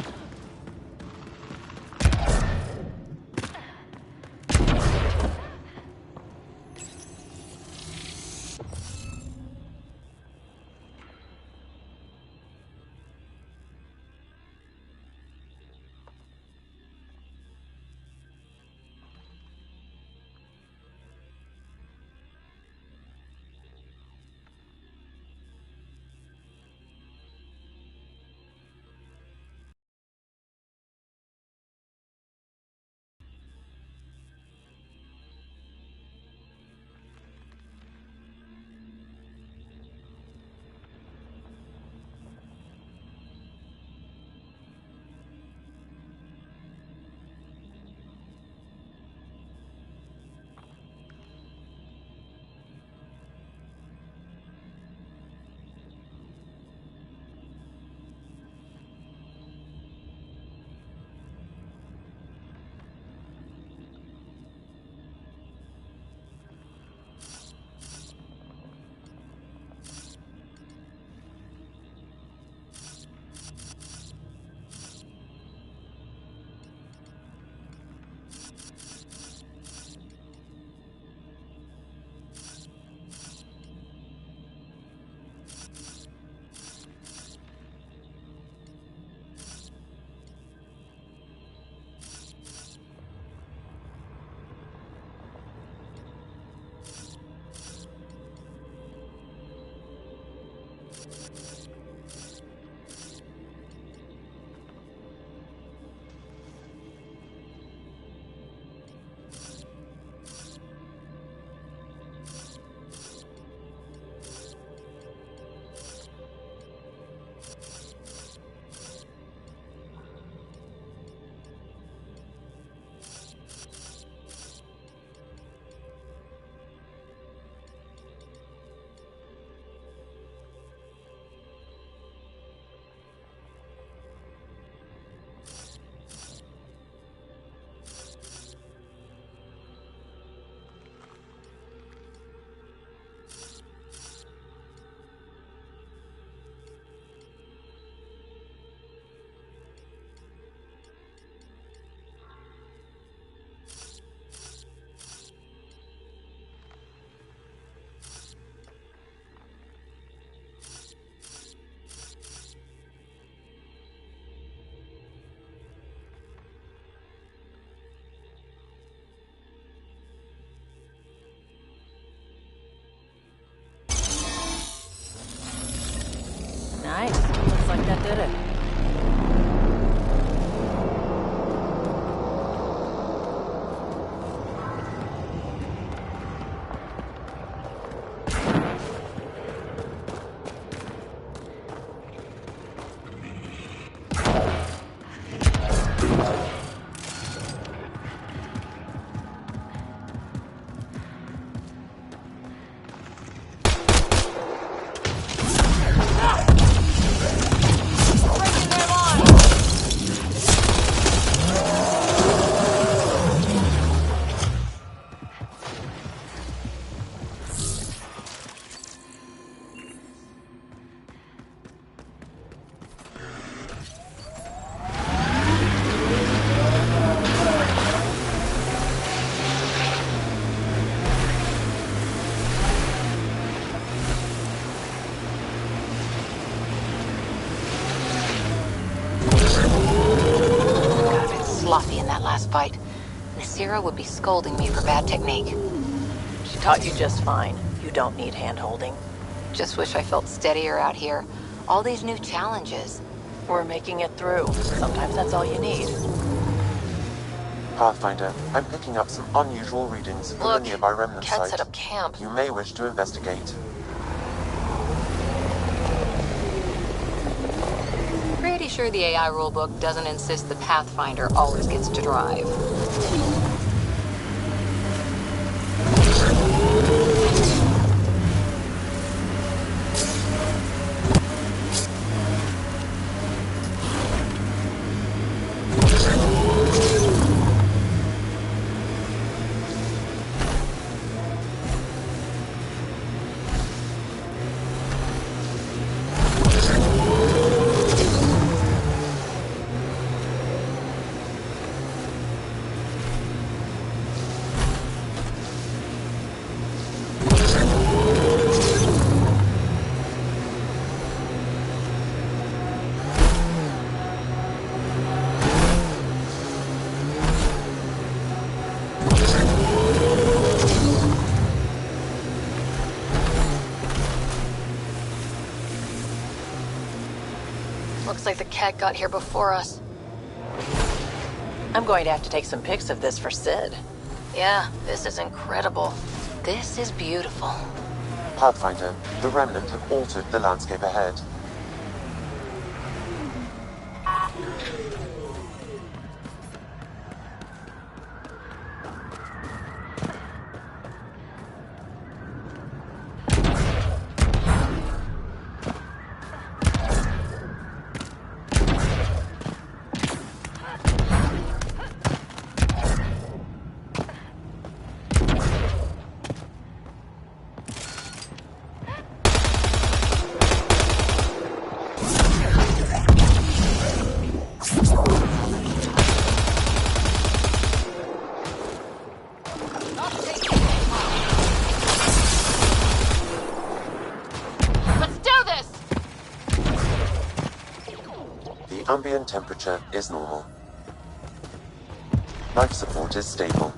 S9: did it.
S2: Sloppy in that last fight. Nasira would be scolding me for bad technique.
S9: She taught you just fine. You don't need hand-holding.
S2: Just wish I felt steadier out here. All these new challenges.
S9: We're making it through. Sometimes that's all you need.
S1: Pathfinder, I'm picking up some unusual readings from
S2: Look,
S1: the nearby remnant
S2: Cat
S1: site.
S2: set up camp.
S1: You may wish to investigate.
S13: Pretty sure the AI rulebook doesn't insist the Pathfinder always gets to drive.
S2: Looks like the cat got here before us.
S9: I'm going to have to take some pics of this for Sid.
S2: Yeah, this is incredible. This is beautiful.
S1: Pathfinder, the remnant have altered the landscape ahead. Ambient temperature is normal. Life support is stable.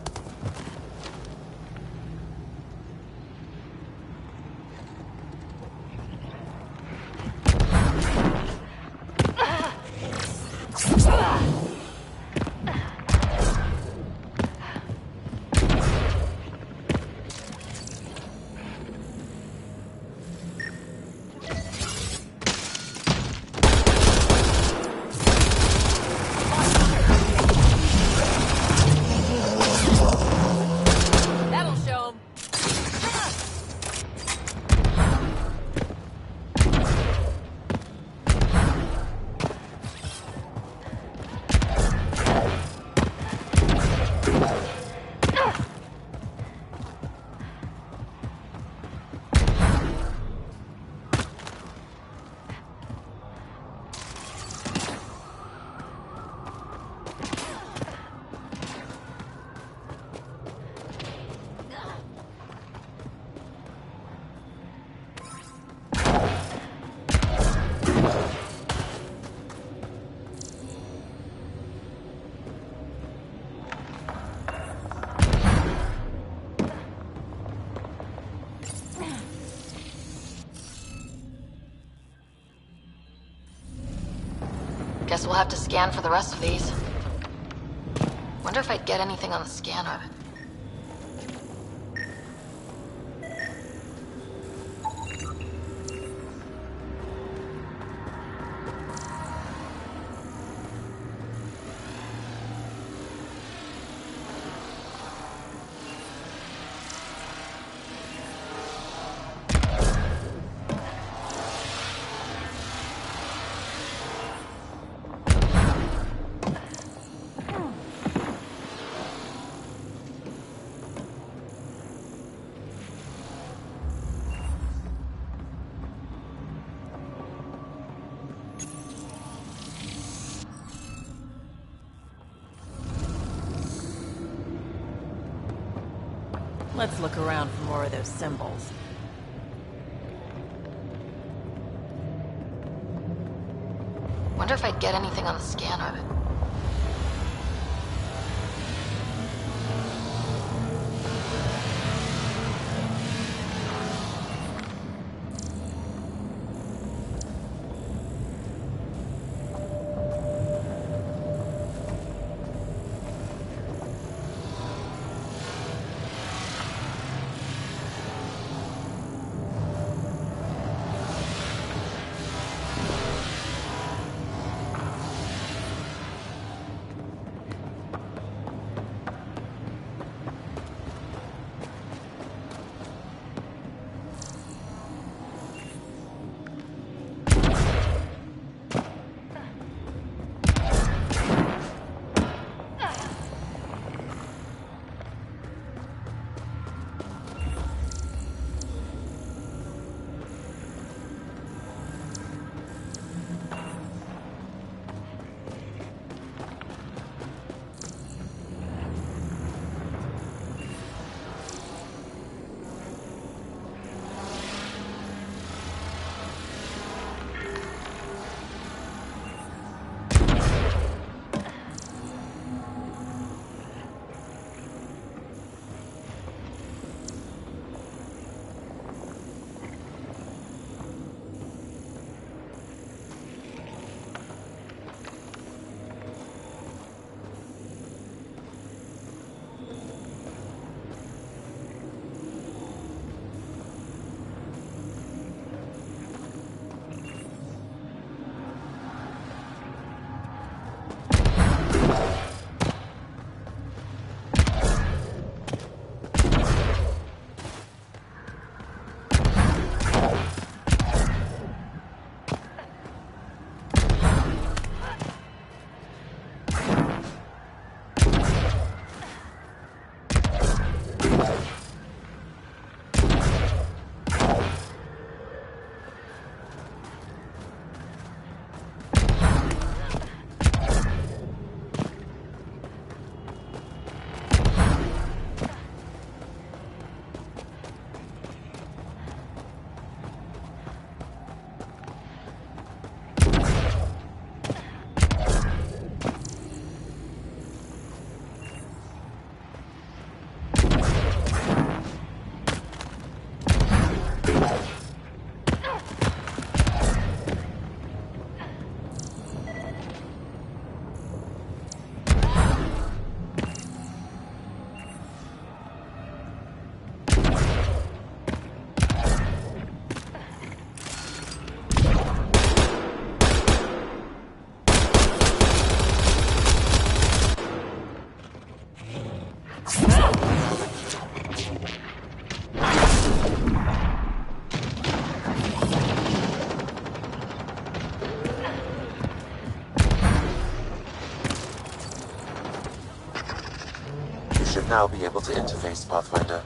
S6: Guess we'll have to scan for the rest of these. Wonder if I'd get anything on the scanner.
S9: Let's look around for more of those symbols.
S6: Wonder if I'd get anything on the scanner.
S1: Should now be able to interface, Pathfinder.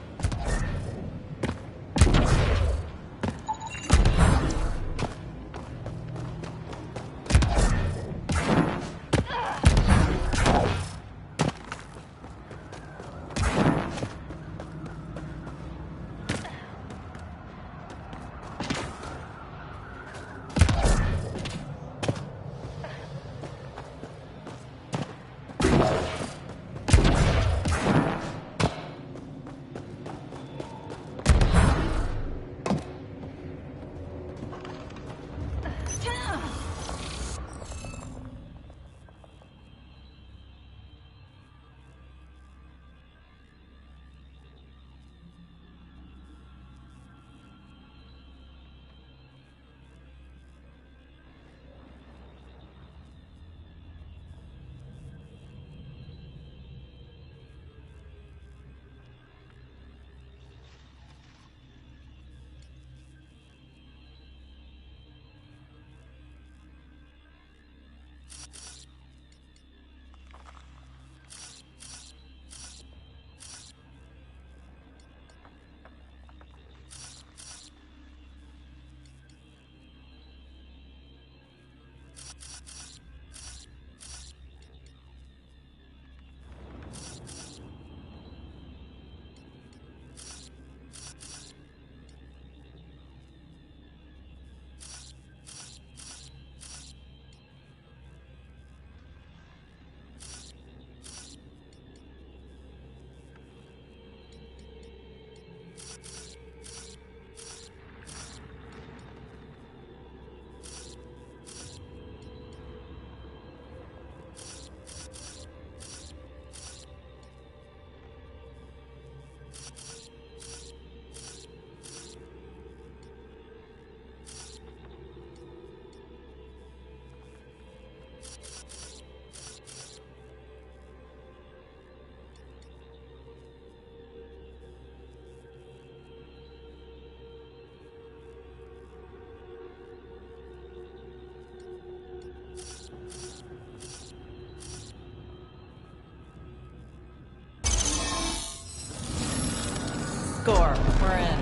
S9: score. We're in.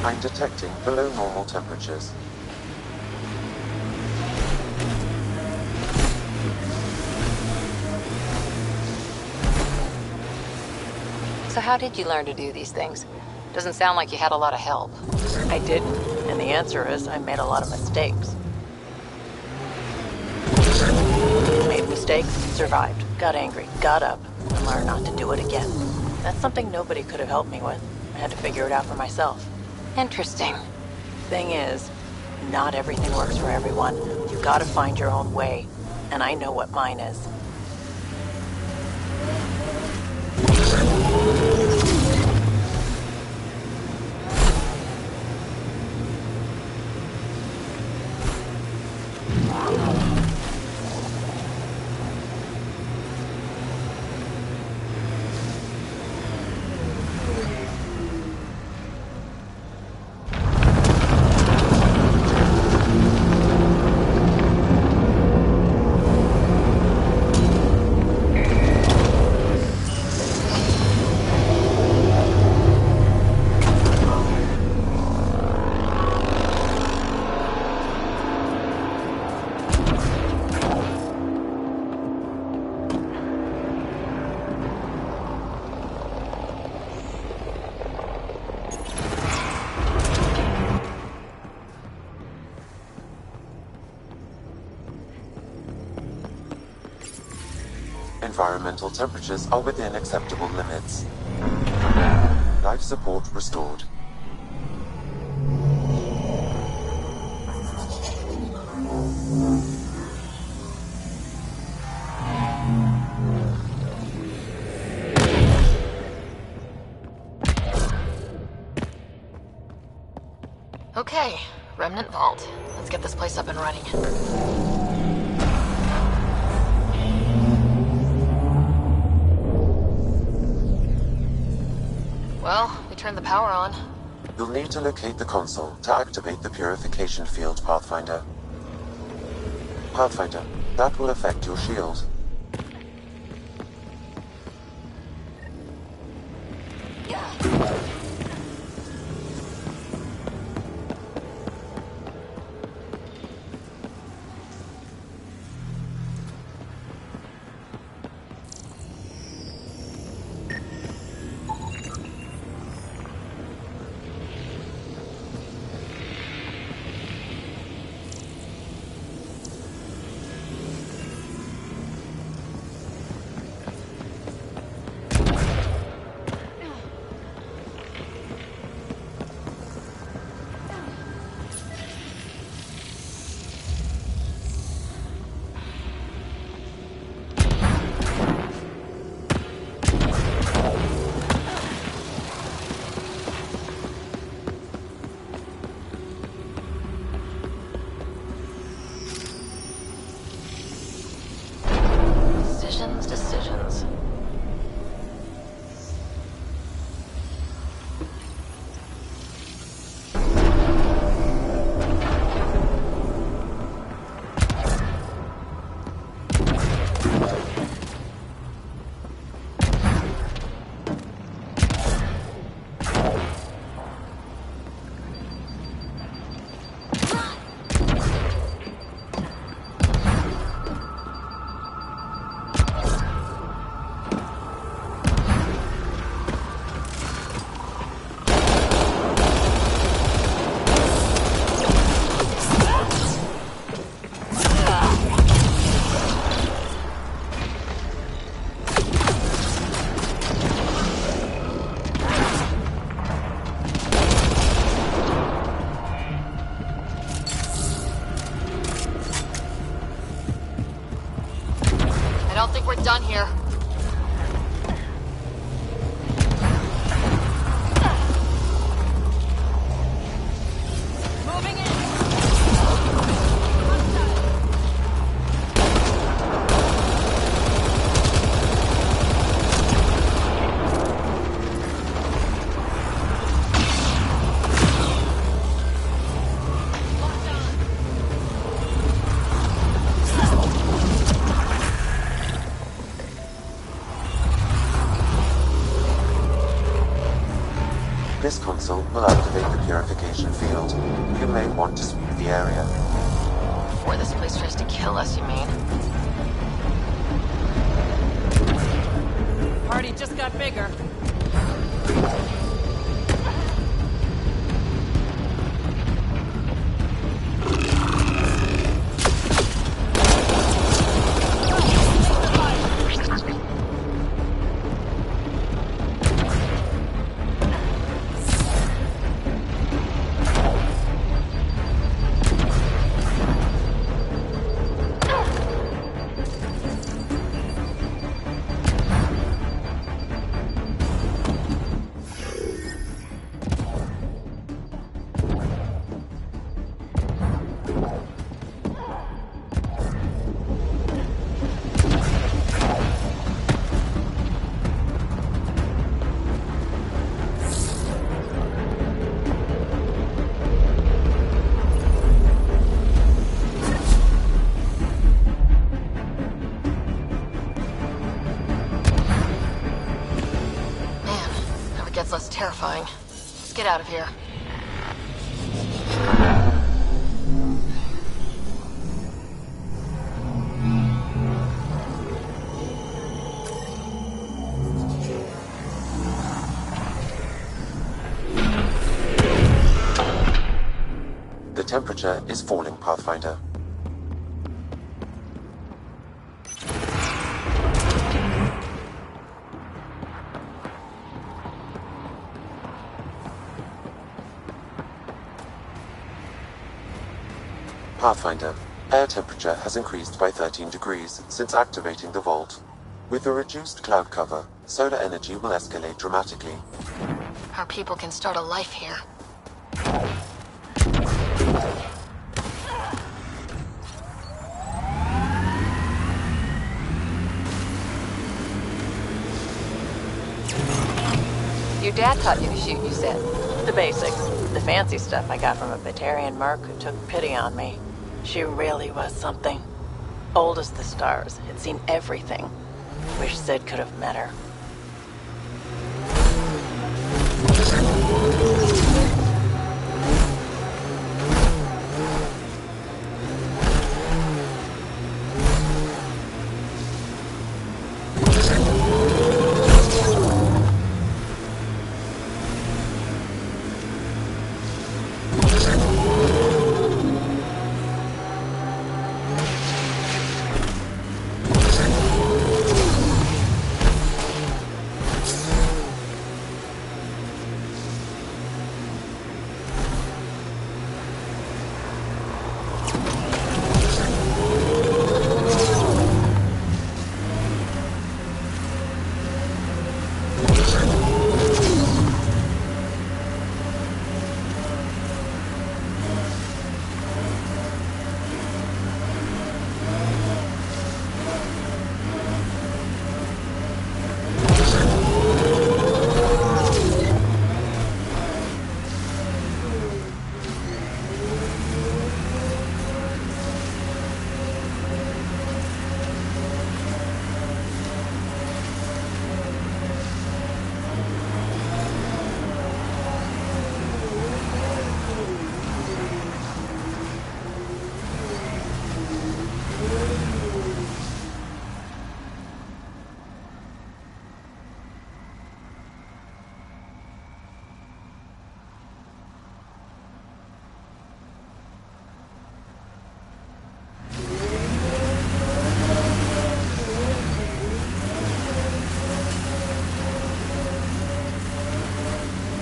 S1: I'm detecting below normal temperatures.
S2: So how did you learn to do these things? Doesn't sound like you had a lot of help.
S9: I didn't, and the answer is I made a lot of mistakes. Made mistakes, survived, got angry, got up, and learned not to do it again. That's something nobody could have helped me with. I had to figure it out for myself.
S2: Interesting.
S9: Thing is, not everything works for everyone. You gotta find your own way, and I know what mine is.
S1: Environmental temperatures are within acceptable limits. Life support restored.
S6: Okay, Remnant Vault. Let's get this place up and running. Well, we turned the power on.
S1: You'll need to locate the console to activate the purification field, Pathfinder. Pathfinder, that will affect your shield.
S6: done here.
S13: Moving in.
S1: This console will activate the purification field. You may want to sweep the area.
S6: Before this place tries to kill us, you mean?
S13: Party just got bigger.
S6: Gets less terrifying. Let's get out of here.
S1: The temperature is falling, Pathfinder. Pathfinder, air temperature has increased by 13 degrees since activating the vault. With a reduced cloud cover, solar energy will escalate dramatically.
S6: Our people can start a life here.
S9: Your dad taught you to shoot, you said? The basics. The fancy stuff I got from a Batarian merc who took pity on me. She really was something. Old as the stars, had seen everything. Wish Sid could have met her.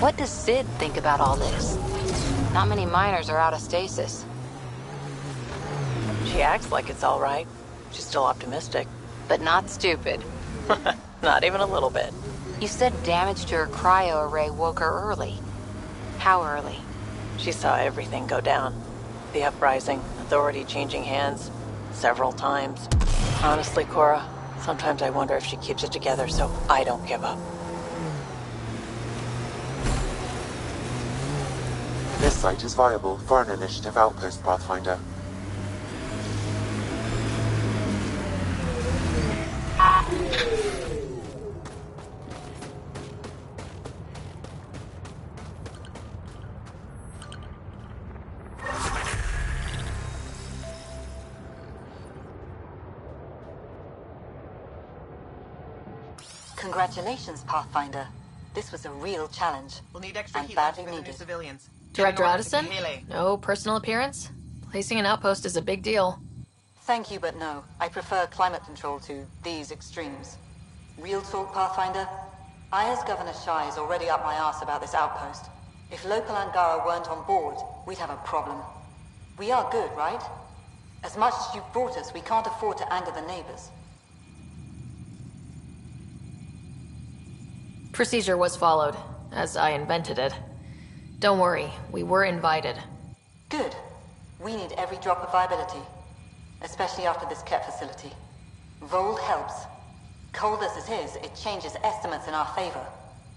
S2: What does Sid think about all this? Not many miners are out of stasis.
S9: She acts like it's all right. She's still optimistic.
S2: but not stupid.
S9: Not even a little bit.
S2: You said damage to her cryo array woke her early. How early?
S9: She saw everything go down. The uprising, authority changing hands, several times. Honestly, Cora, sometimes I wonder if she keeps it together so I don't give up.
S1: This site is viable for an initiative outpost, Pathfinder.
S18: Congratulations, Pathfinder. This was a real challenge.
S3: We'll need extra
S18: and
S3: heat
S18: badly
S3: for the new
S18: needed.
S3: civilians.
S6: Director
S3: In order to
S6: Addison?
S3: Kahele.
S6: No personal appearance? Placing an outpost is a big deal.
S18: Thank you, but no. I prefer climate control to these extremes. Real talk, Pathfinder? Aya's Governor Shai is already up my arse about this outpost. If local Angara weren't on board, we'd have a problem. We are good, right? As much as you've brought us, we can't afford to anger the neighbors.
S6: Procedure was followed, as I invented it. Don't worry, we were invited.
S18: Good. We need every drop of viability. Especially after this Ket facility. Vold helps. Cold as it is, it changes estimates in our favor.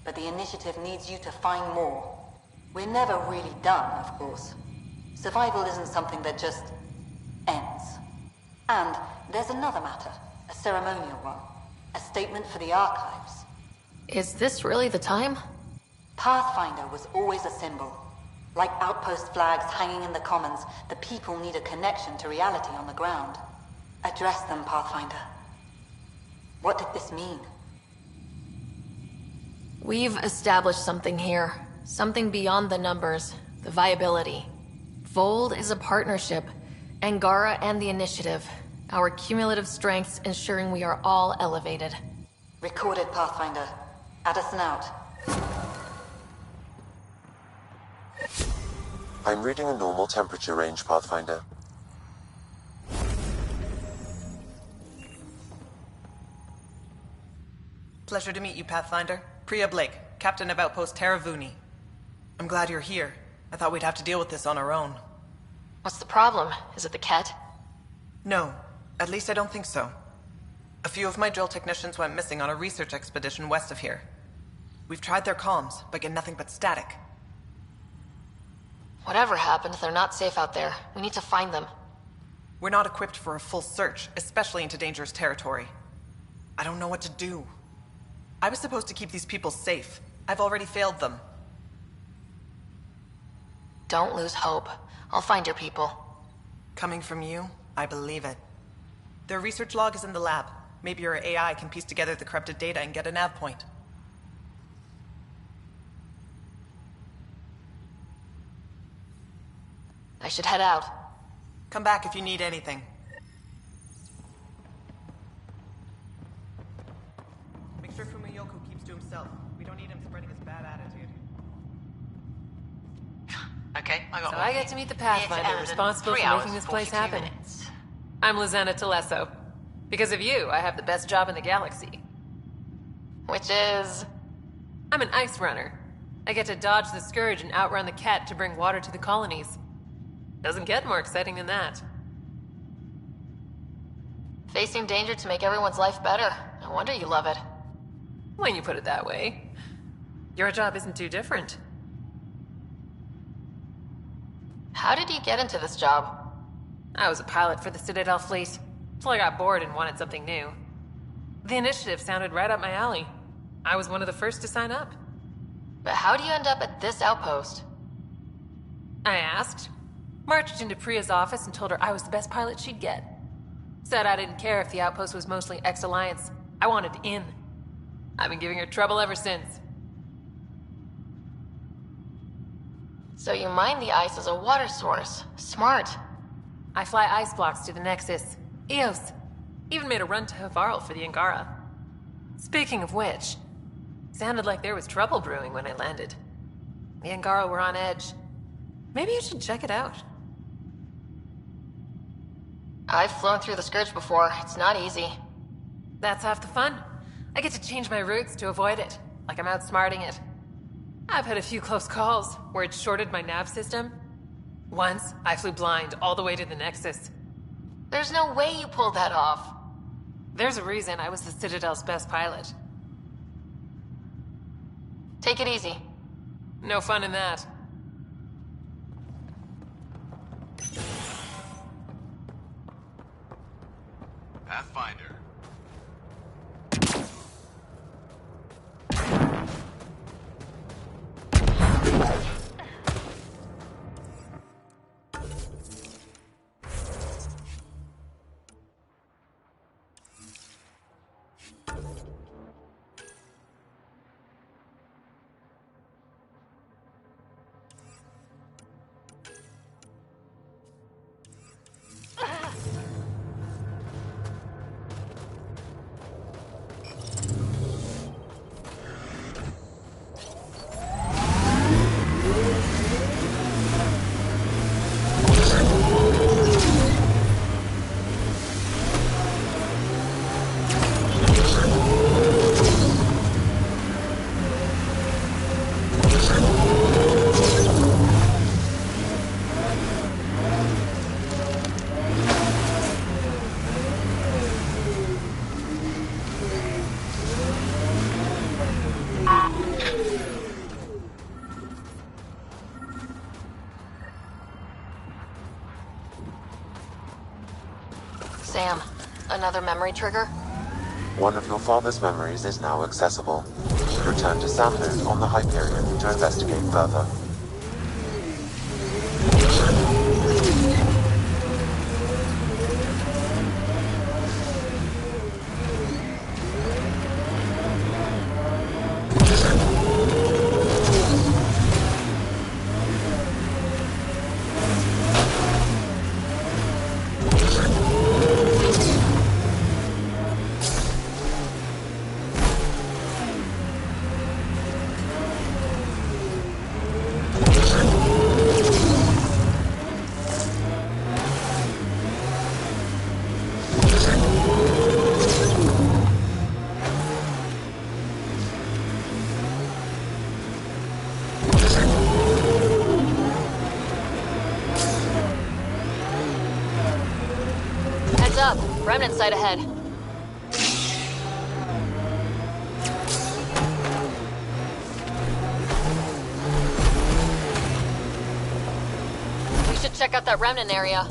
S18: But the initiative needs you to find more. We're never really done, of course. Survival isn't something that just ends. And there's another matter. A ceremonial one. A statement for the archives.
S6: Is this really the time?
S18: Pathfinder was always a symbol. Like outpost flags hanging in the commons, the people need a connection to reality on the ground. Address them, Pathfinder. What did this mean?
S6: We've established something here. Something beyond the numbers. The viability. Vold is a partnership. Angara and the Initiative. Our cumulative strengths ensuring we are all elevated.
S18: Recorded, Pathfinder. Addison out.
S1: I'm reading a normal temperature range, Pathfinder.
S3: Pleasure to meet you, Pathfinder. Priya Blake, Captain of Outpost Taravuni. I'm glad you're here. I thought we'd have to deal with this on our own.
S6: What's the problem? Is it the Ket?
S3: No. At least I don't think so. A few of my drill technicians went missing on a research expedition west of here. We've tried their comms, but get nothing but static.
S6: Whatever happened, they're not safe out there. We need to find them.
S3: We're not equipped for a full search, especially into dangerous territory. I don't know what to do. I was supposed to keep these people safe. I've already failed them.
S6: Don't lose hope. I'll find your people.
S3: Coming from you, I believe it. Their research log is in the lab. Maybe your AI can piece together the corrupted data and get a nav point.
S6: I should head out.
S3: Come back if you need anything. Make sure Fumiyoku keeps to himself. We don't need him spreading his bad attitude.
S15: Okay, I got
S4: So
S15: one.
S4: I get to meet the Pathfinder responsible for making this place happen. I'm Lizanna Telesso. Because of you, I have the best job in the galaxy.
S6: Which is...
S4: I'm an ice runner. I get to dodge the Scourge and outrun the Ket to bring water to the colonies. Doesn't get more exciting than that.
S6: Facing danger to make everyone's life better. No wonder you love it.
S4: When you put it that way. Your job isn't too different.
S6: How did you get into this job?
S4: I was a pilot for the Citadel fleet, till I got bored and wanted something new. The initiative sounded right up my alley. I was one of the first to sign up.
S6: But how do you end up at this outpost?
S4: I asked. Marched into Priya's office and told her I was the best pilot she'd get. Said I didn't care if the outpost was mostly ex-Alliance. I wanted in. I've been giving her trouble ever since.
S6: So you mine the ice as a water source. Smart.
S4: I fly ice blocks to the Nexus. Eos. Even made a run to Havarl for the Angara. Speaking of which, sounded like there was trouble brewing when I landed. The Angara were on edge. Maybe you should check it out.
S6: I've flown through the Scourge before. It's not easy.
S19: That's half the fun. I get to change my routes to avoid it, like I'm outsmarting it. I've had a few close calls where it shorted my nav system. Once, I flew blind all the way to the Nexus.
S6: There's no way you pulled that off.
S19: There's a reason I was the Citadel's best pilot.
S6: Take it easy.
S19: No fun in that.
S20: Pathfinder.
S6: Sam, another memory trigger?
S1: One of your father's memories is now accessible. Return to Sam node on the Hyperion to investigate further.
S6: Heads up, remnant site ahead. We should check out that remnant area.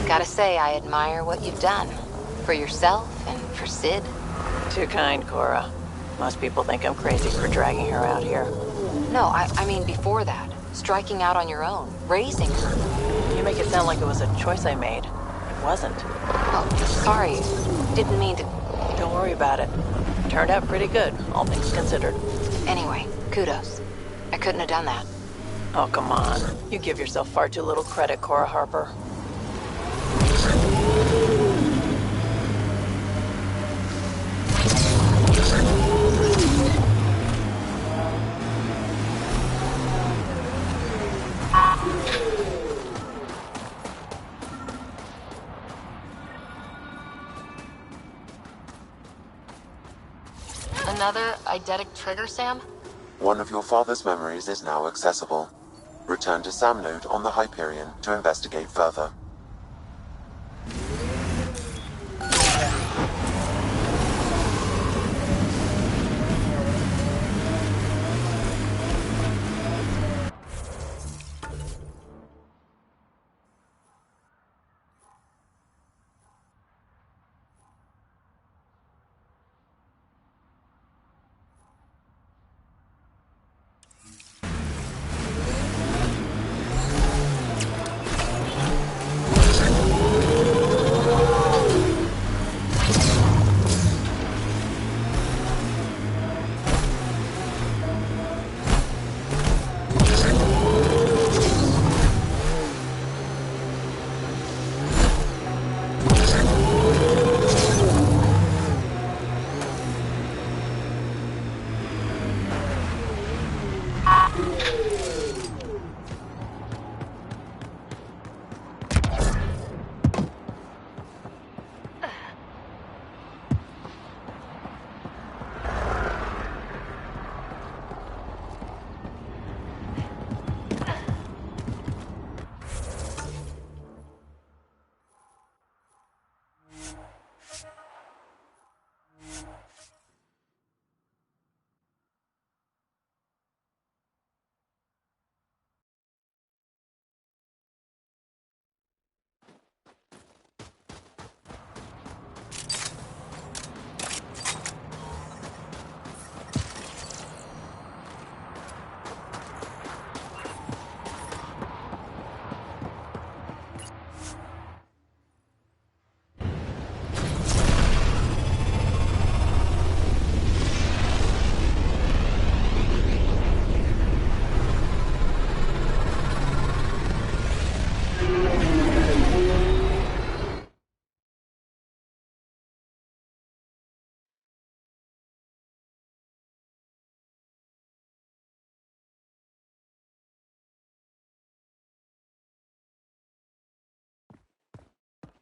S2: Gotta say, I admire what you've done. For yourself and for Sid.
S9: Too kind, Cora. Most people think I'm crazy for dragging her out here.
S2: No, I mean before that. Striking out on your own. Raising her.
S9: You make it sound like it was a choice I made. It wasn't.
S2: Oh, sorry. Didn't mean to...
S9: Don't worry about it. Turned out pretty good, all things considered.
S2: Anyway, kudos. I couldn't have done that.
S9: Oh, come on. You give yourself far too little credit, Cora Harper.
S6: Another eidetic trigger, Sam?
S1: One of your father's memories is now accessible. Return to Sam node on the Hyperion to investigate further.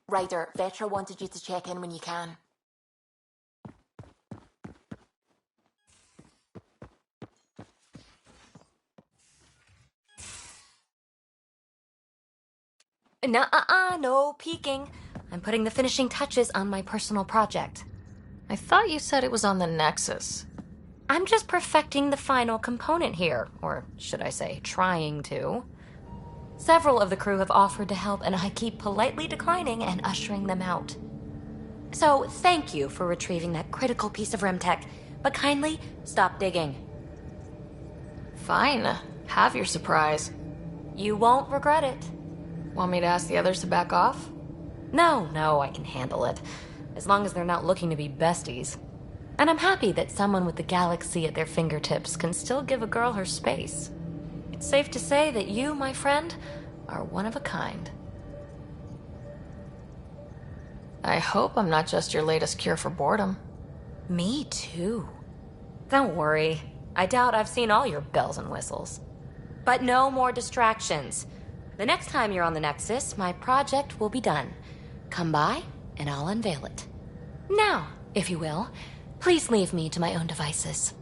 S2: Ryder, Vetra wanted you to check in when you can.
S6: Nuh-uh, no peeking. I'm putting the finishing touches on my personal project.
S13: I thought you said it was on the Nexus.
S6: I'm just perfecting the final component here, or should I say, trying to. Several of the crew have offered to help, and I keep politely declining and ushering them out. So, thank you for retrieving that critical piece of Remtech, but kindly stop digging.
S13: Fine. Have your surprise.
S6: You won't regret it.
S13: Want me to ask the others to back off?
S6: No, I can handle it. As long as they're not looking to be besties. And I'm happy that someone with the galaxy at their fingertips can still give a girl her space. It's safe to say that you, my friend, are one of a kind.
S13: I hope I'm not just your latest cure for boredom.
S6: Me too. Don't worry. I doubt I've seen all your bells and whistles. But no more distractions. The next time you're on the Nexus, my project will be done. Come by, and I'll unveil it. Now, if you will, please leave me to my own devices.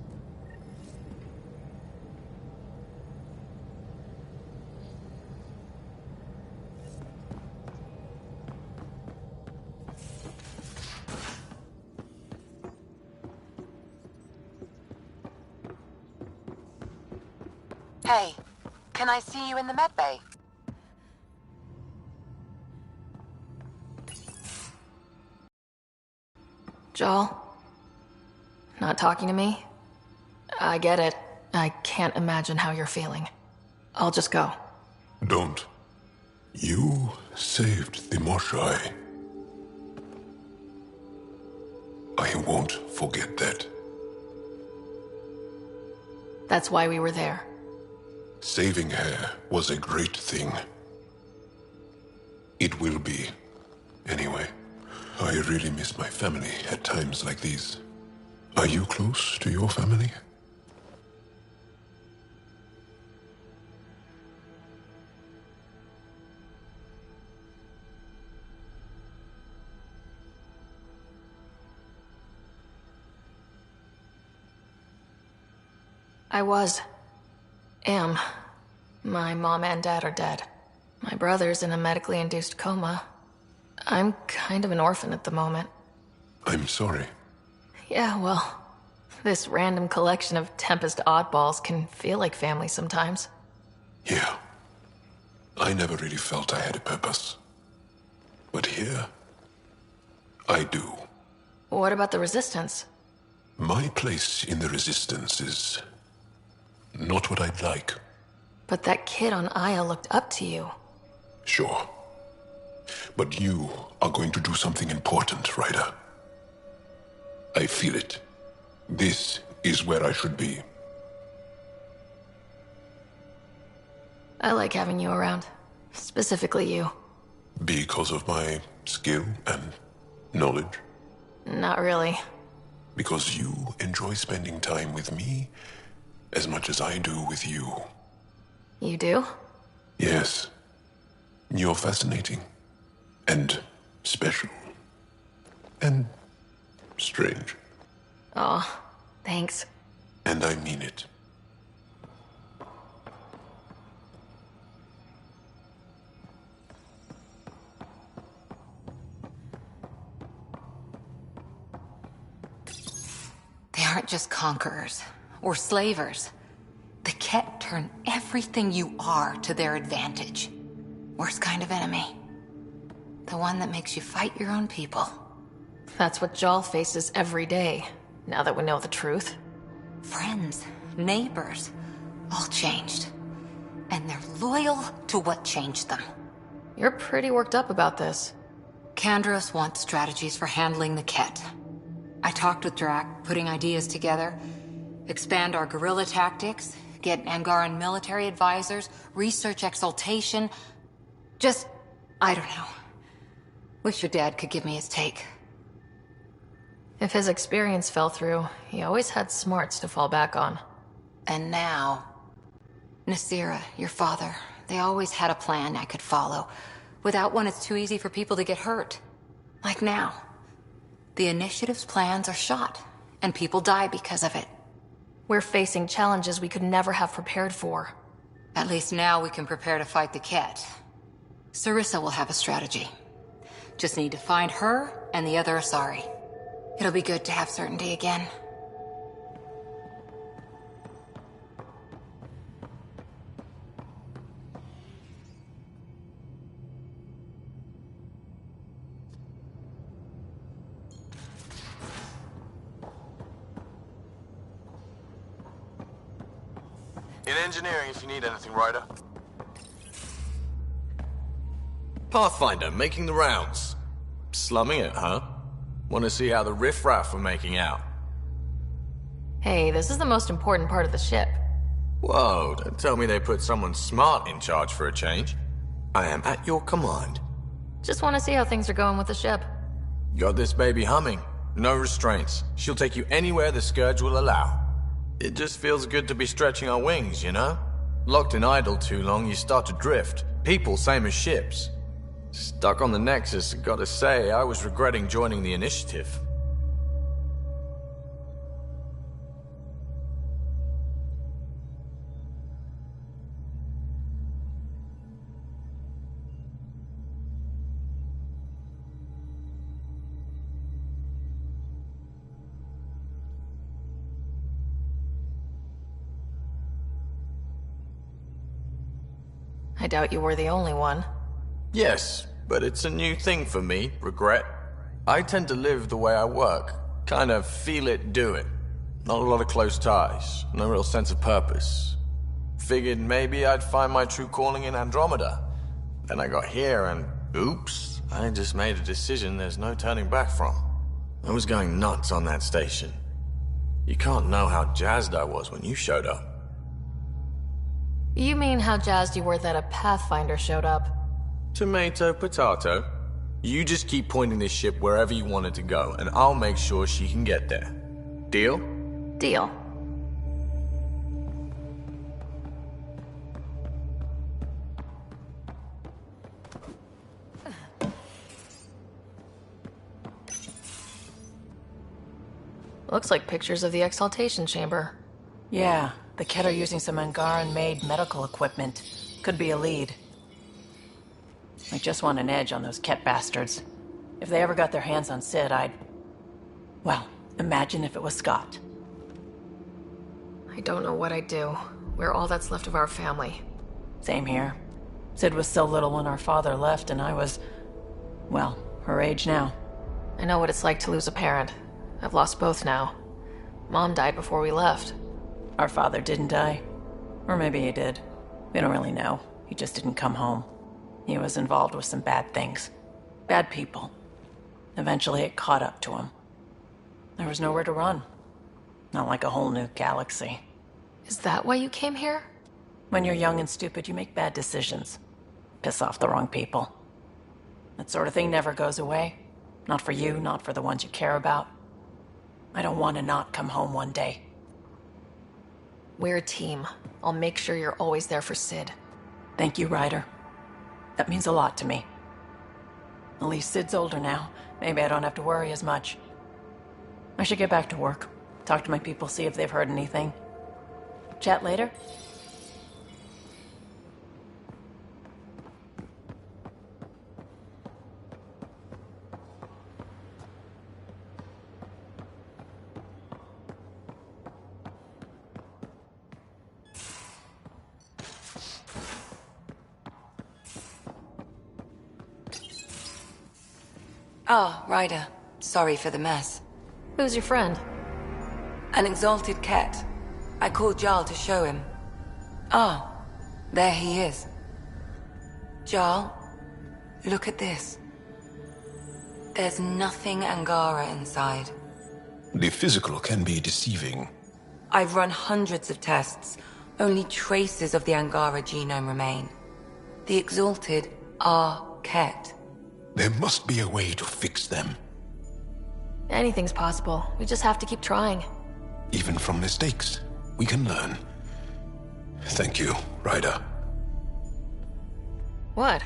S2: Hey, can I see you in the med bay?
S13: Joel? Not talking to me? I get it. I can't imagine how you're feeling. I'll just go.
S12: Don't. You saved the Moshai. I won't forget that.
S13: That's why we were there.
S12: Saving her was a great thing. It will be. Anyway, I really miss my family at times like these. Are you close to your family?
S13: Am. My mom and dad are dead. My brother's in a medically induced coma. I'm kind of an orphan at the moment.
S12: I'm sorry.
S13: Yeah, well, this random collection of Tempest oddballs can feel like family sometimes.
S12: Yeah. I never really felt I had a purpose. But here, I do.
S13: What about the Resistance?
S12: My place in the Resistance is not what I'd like.
S13: But that kid on Aya looked up to you.
S12: Sure. But you are going to do something important, Ryder. I feel it. This is where I should be.
S13: I like having you around. Specifically you.
S12: Because of my skill and knowledge?
S13: Not really.
S12: Because you enjoy spending time with me as much as I do with you.
S13: You do?
S12: Yes. You're fascinating. And special. And strange.
S13: Aw, thanks.
S12: And I mean it.
S2: They aren't just conquerors or slavers. The Ket turn everything you are to their advantage. Worst kind of enemy. The one that makes you fight your own people.
S13: That's what Jal faces every day, now that we know the truth.
S2: Friends, neighbors, all changed. And they're loyal to what changed them.
S13: You're pretty worked up about this.
S2: Kandros wants strategies for handling the Ket. I talked with Drac, putting ideas together. Expand our guerrilla tactics, get Angaran military advisors, research exaltation. Just, I don't know. Wish your dad could give me his take.
S13: If his experience fell through, he always had smarts to fall back on.
S2: And now, Nasira, your father, they always had a plan I could follow. Without one, it's too easy for people to get hurt. Like now. The Initiative's plans are shot, and people die because of it.
S6: We're facing challenges we could never have prepared for.
S2: At least now we can prepare to fight the Ket. Sarissa will have a strategy. Just need to find her and the other Asari. It'll be good to have certainty again.
S21: In engineering, if you need anything, Ryder.
S22: Pathfinder, making the rounds. Slumming it, huh? Want to see how the riffraff are making out?
S6: Hey, this is the most important part of the ship.
S22: Whoa, don't tell me they put someone smart in charge for a change. I am at your command.
S6: Just want to see how things are going with the ship.
S22: Got this baby humming. No restraints. She'll take you anywhere the Scourge will allow. It just feels good to be stretching our wings, you know? Locked in idle too long, you start to drift. People, same as ships. Stuck on the Nexus, gotta say, I was regretting joining the Initiative.
S6: I doubt you were the only one.
S22: Yes, but it's a new thing for me, regret. I tend to live the way I work. Kind of feel it, do it. Not a lot of close ties, no real sense of purpose. Figured maybe I'd find my true calling in Andromeda. Then I got here and, oops, I just made a decision there's no turning back from. I was going nuts on that station. You can't know how jazzed I was when you showed up.
S6: You mean how jazzed you were that a Pathfinder showed up?
S22: Tomato, potato. You just keep pointing this ship wherever you want it to go, and I'll make sure she can get there. Deal?
S6: Deal. Looks like pictures of the Exaltation Chamber.
S9: Yeah, the Ket are using some Angaran-made medical equipment. Could be a lead. I just want an edge on those Ket bastards. If they ever got their hands on Sid, I'd... Well, imagine if it was Scott.
S6: I don't know what I'd do. We're all that's left of our family.
S9: Same here. Sid was so little when our father left, and I was... well, her age now.
S6: I know what it's like to lose a parent. I've lost both now. Mom died before we left.
S9: Our father didn't die. Or maybe he did. We don't really know. He just didn't come home. He was involved with some bad things. Bad people. Eventually it caught up to him. There was nowhere to run. Not like a whole new galaxy.
S6: Is that why you came here?
S9: When you're young and stupid, you make bad decisions. Piss off the wrong people. That sort of thing never goes away. Not for you, not for the ones you care about. I don't want to not come home one day.
S6: We're a team. I'll make sure you're always there for Sid.
S9: Thank you, Ryder. That means a lot to me. At least Sid's older now. Maybe I don't have to worry as much. I should get back to work. Talk to my people, see if they've heard anything. Chat later?
S23: Ah, Ryder. Sorry for the mess.
S6: Who's your friend?
S23: An exalted Ket. I called Jarl to show him. Ah, there he is. Jarl, look at this. There's nothing Angara inside.
S12: The physical can be deceiving.
S23: I've run hundreds of tests. Only traces of the Angara genome remain. The exalted are Ket.
S12: There must be a way to fix them.
S6: Anything's possible. We just have to keep trying.
S12: Even from mistakes, we can learn. Thank you, Ryder.
S6: What?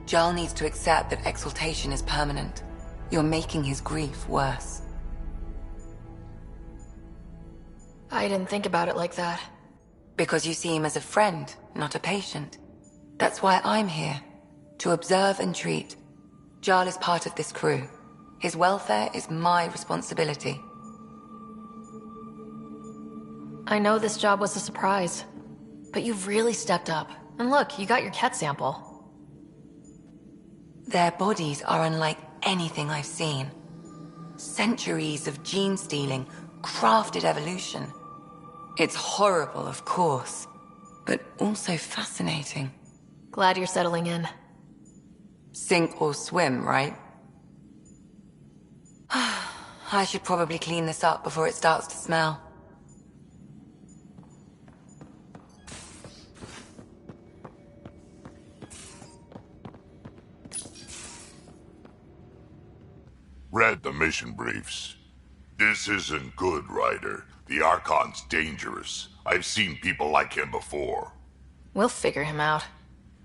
S23: Jarl needs to accept that exaltation is permanent. You're making his grief worse.
S6: I didn't think about it like that.
S23: Because you see him as a friend, not a patient. That's why I'm here. To observe and treat. Jarl is part of this crew. His welfare is my responsibility.
S6: I know this job was a surprise, but you've really stepped up. And look, you got your cat sample.
S23: Their bodies are unlike anything I've seen. Centuries of gene stealing, crafted evolution. It's horrible, of course, but also fascinating.
S6: Glad you're settling in.
S23: Sink or swim, right? I should probably clean this up before it starts to smell.
S10: Read the mission briefs. This isn't good, Ryder. The Archon's dangerous. I've seen people like him before.
S6: We'll figure him out.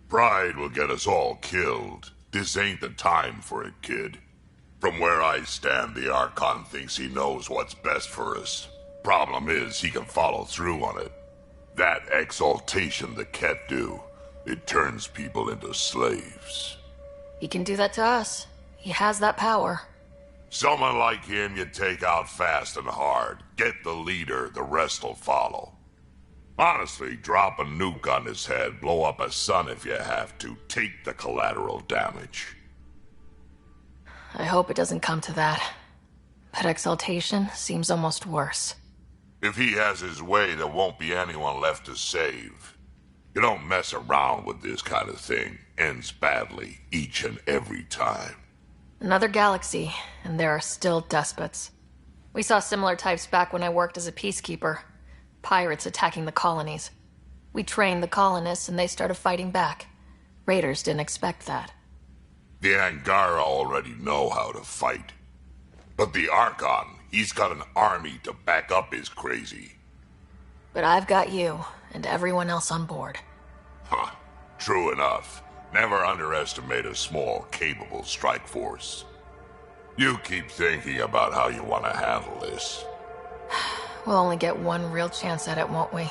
S10: Pride will get us all killed. This ain't the time for it, kid. From where I stand, the Archon thinks he knows what's best for us. Problem is, he can follow through on it. That exaltation the Ket do, it turns people into slaves.
S6: He can do that to us. He has that power.
S10: Someone like him you take out fast and hard. Get the leader, the rest will follow. Honestly, drop a nuke on his head, blow up a sun if you have to. Take the collateral damage.
S6: I hope it doesn't come to that. But exaltation seems almost worse.
S10: If he has his way, there won't be anyone left to save. You don't mess around with this kind of thing. Ends badly, each and every time.
S6: Another galaxy, and there are still despots. We saw similar types back when I worked as a peacekeeper. Pirates attacking the colonies. We trained the colonists and they started fighting back. Raiders didn't expect that.
S10: The Angara already know how to fight. But the Archon, he's got an army to back up his crazy.
S6: But I've got you, and everyone else on board.
S10: Huh. True enough. Never underestimate a small, capable strike force. You keep thinking about how you want to handle this.
S6: We'll only get one real chance at it, won't we?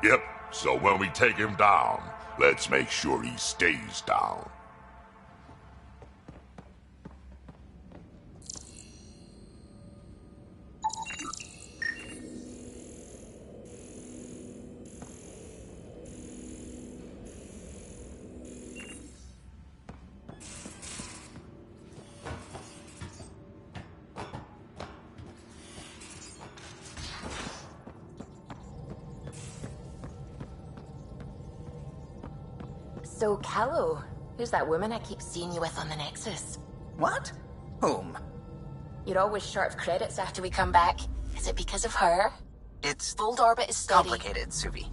S10: Yep, so when we take him down, let's make sure he stays down.
S7: So, Callow, who's that woman I keep seeing you with on the Nexus?
S8: What? Whom?
S7: You're always short of credits after we come back. Is it because of her?
S8: It's
S7: Fold orbit is steady.
S8: complicated, Suvi.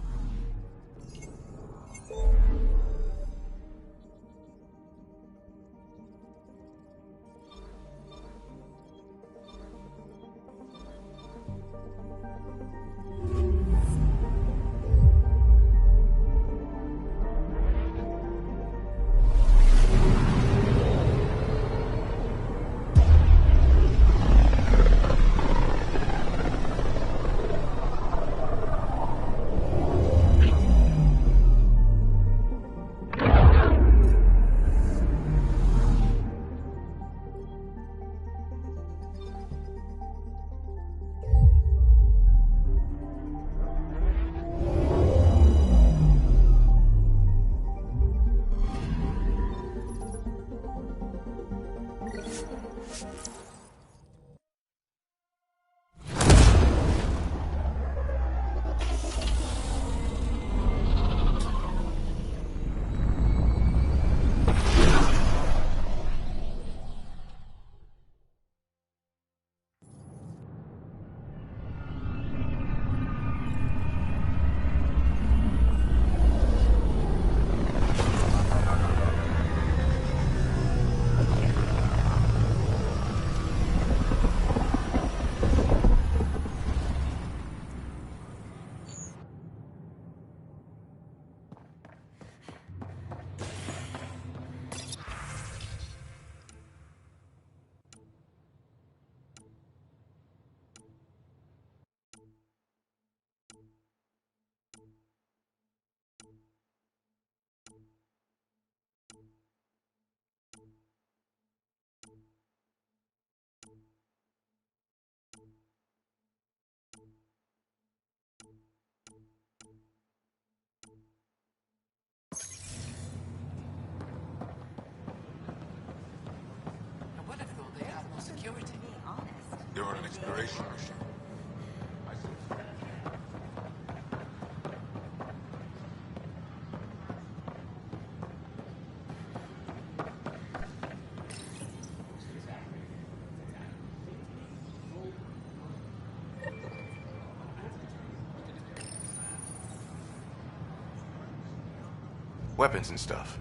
S11: weapons and stuff.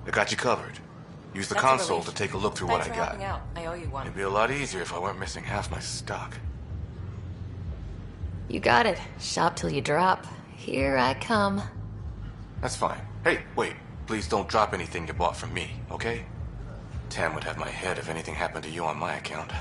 S11: I got you covered. Use the
S23: That's a
S11: console
S23: relief.
S11: to take a look through
S23: Thanks
S11: what I
S23: for
S11: got.
S23: helping out. I owe you one.
S11: It'd be a lot easier if I weren't missing half my stock.
S6: You got it. Shop till you drop. Here I come.
S11: That's fine. Hey, wait. Please don't drop anything you bought from me, okay? Tam would have my head if anything happened to you on my account.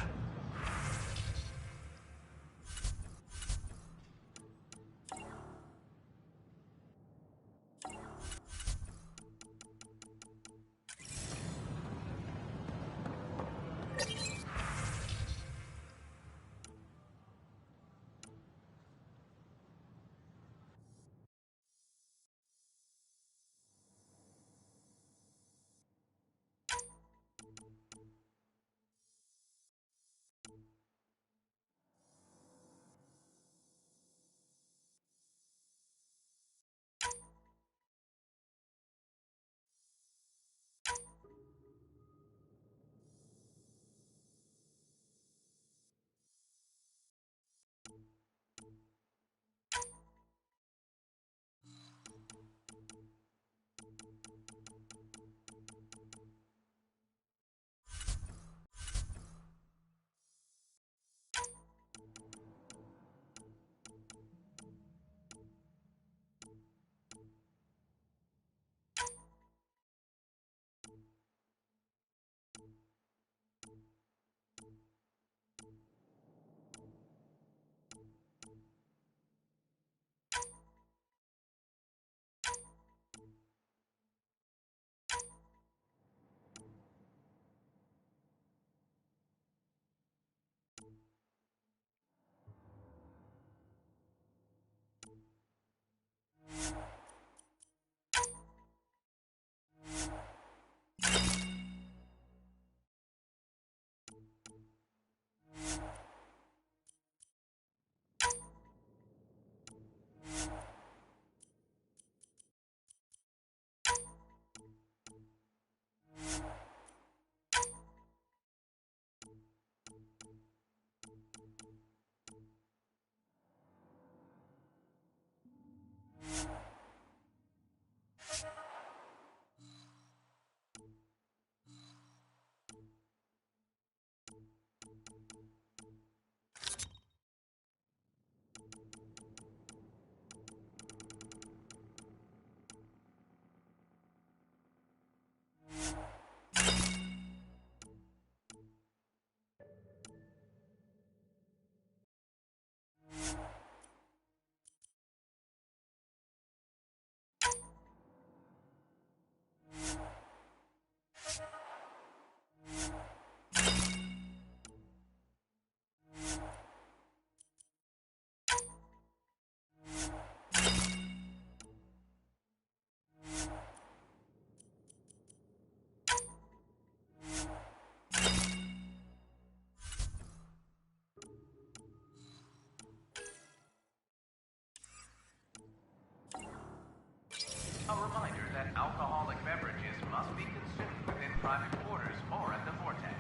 S20: A reminder that alcoholic beverages must be consumed within private quarters or at the vortex.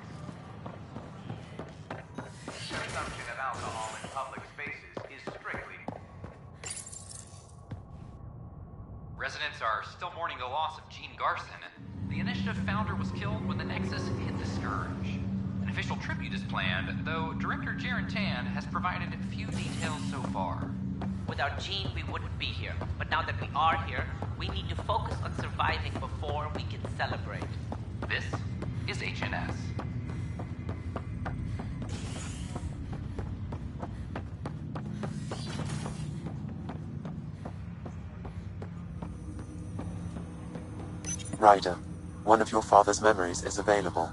S20: Consumption of alcohol in public spaces is strictly...
S14: Residents are still mourning the loss of Gene Garson. The Initiative founder was killed when the Nexus hit the Scourge. An official tribute is planned, though Director Jaren Tan has provided few details so far.
S15: Without Gene, we wouldn't be here. But now that we are here, we need to focus on surviving before we can celebrate.
S14: This is HNS.
S1: Ryder, one of your father's memories is available.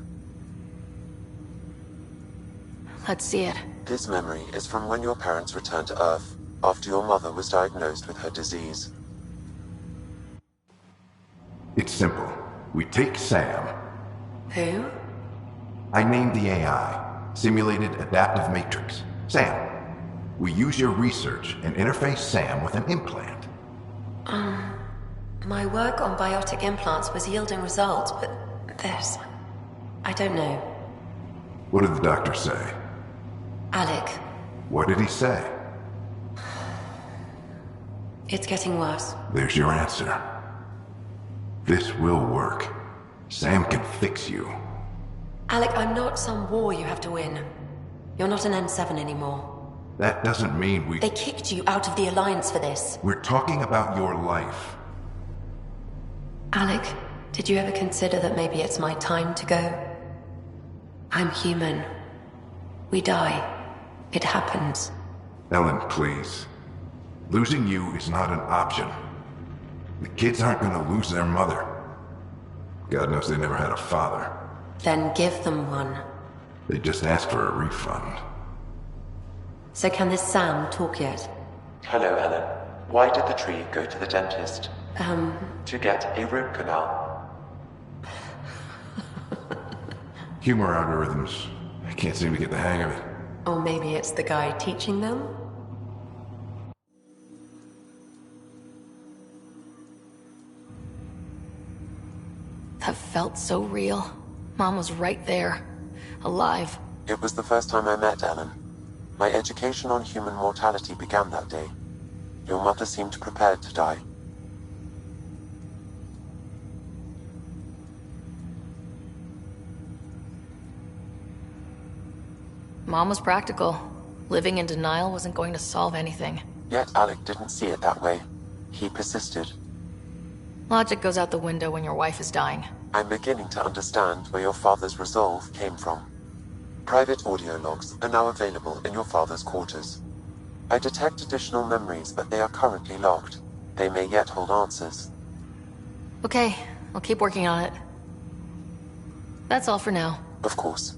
S6: Let's see it.
S1: This memory is from when your parents returned to Earth, after your mother was diagnosed with her disease.
S16: It's simple. We take Sam.
S23: Who?
S16: I named the AI, Simulated Adaptive Matrix. Sam. We use your research and interface Sam with an implant.
S23: My work on biotic implants was yielding results, but this... I don't know.
S16: What did the doctor say?
S23: Alec,
S16: What did he say?
S23: it's getting worse.
S16: There's your answer. This will work. Sam can fix you.
S5: Alec, I'm not some war you have to win. You're not an N7 anymore.
S16: That doesn't mean we...
S5: They kicked you out of the Alliance for this.
S16: We're talking about your life.
S5: Alec, did you ever consider that maybe it's my time to go? I'm human. We die. It happens.
S16: Ellen, please. Losing you is not an option. The kids aren't gonna lose their mother. God knows they never had a father.
S5: Then give them one.
S16: They just asked for a refund.
S5: So can this Sam talk yet?
S1: Hello, Ellen. Why did the tree go to the dentist? To get a root canal.
S16: Humor algorithms. I can't seem to get the hang of it.
S5: Or maybe it's the guy teaching them?
S6: That felt so real. Mom was right there. Alive.
S1: It was the first time I met Ellen. My education on human mortality began that day. Your mother seemed prepared to die.
S6: Mom was practical. Living in denial wasn't going to solve anything.
S1: Yet Alec didn't see it that way. He persisted.
S6: Logic goes out the window when your wife is dying.
S1: I'm beginning to understand where your father's resolve came from. Private audio logs are now available in your father's quarters. I detect additional memories, but they are currently logged. They may yet hold answers.
S6: Okay, I'll keep working on it. That's all for now.
S1: Of course.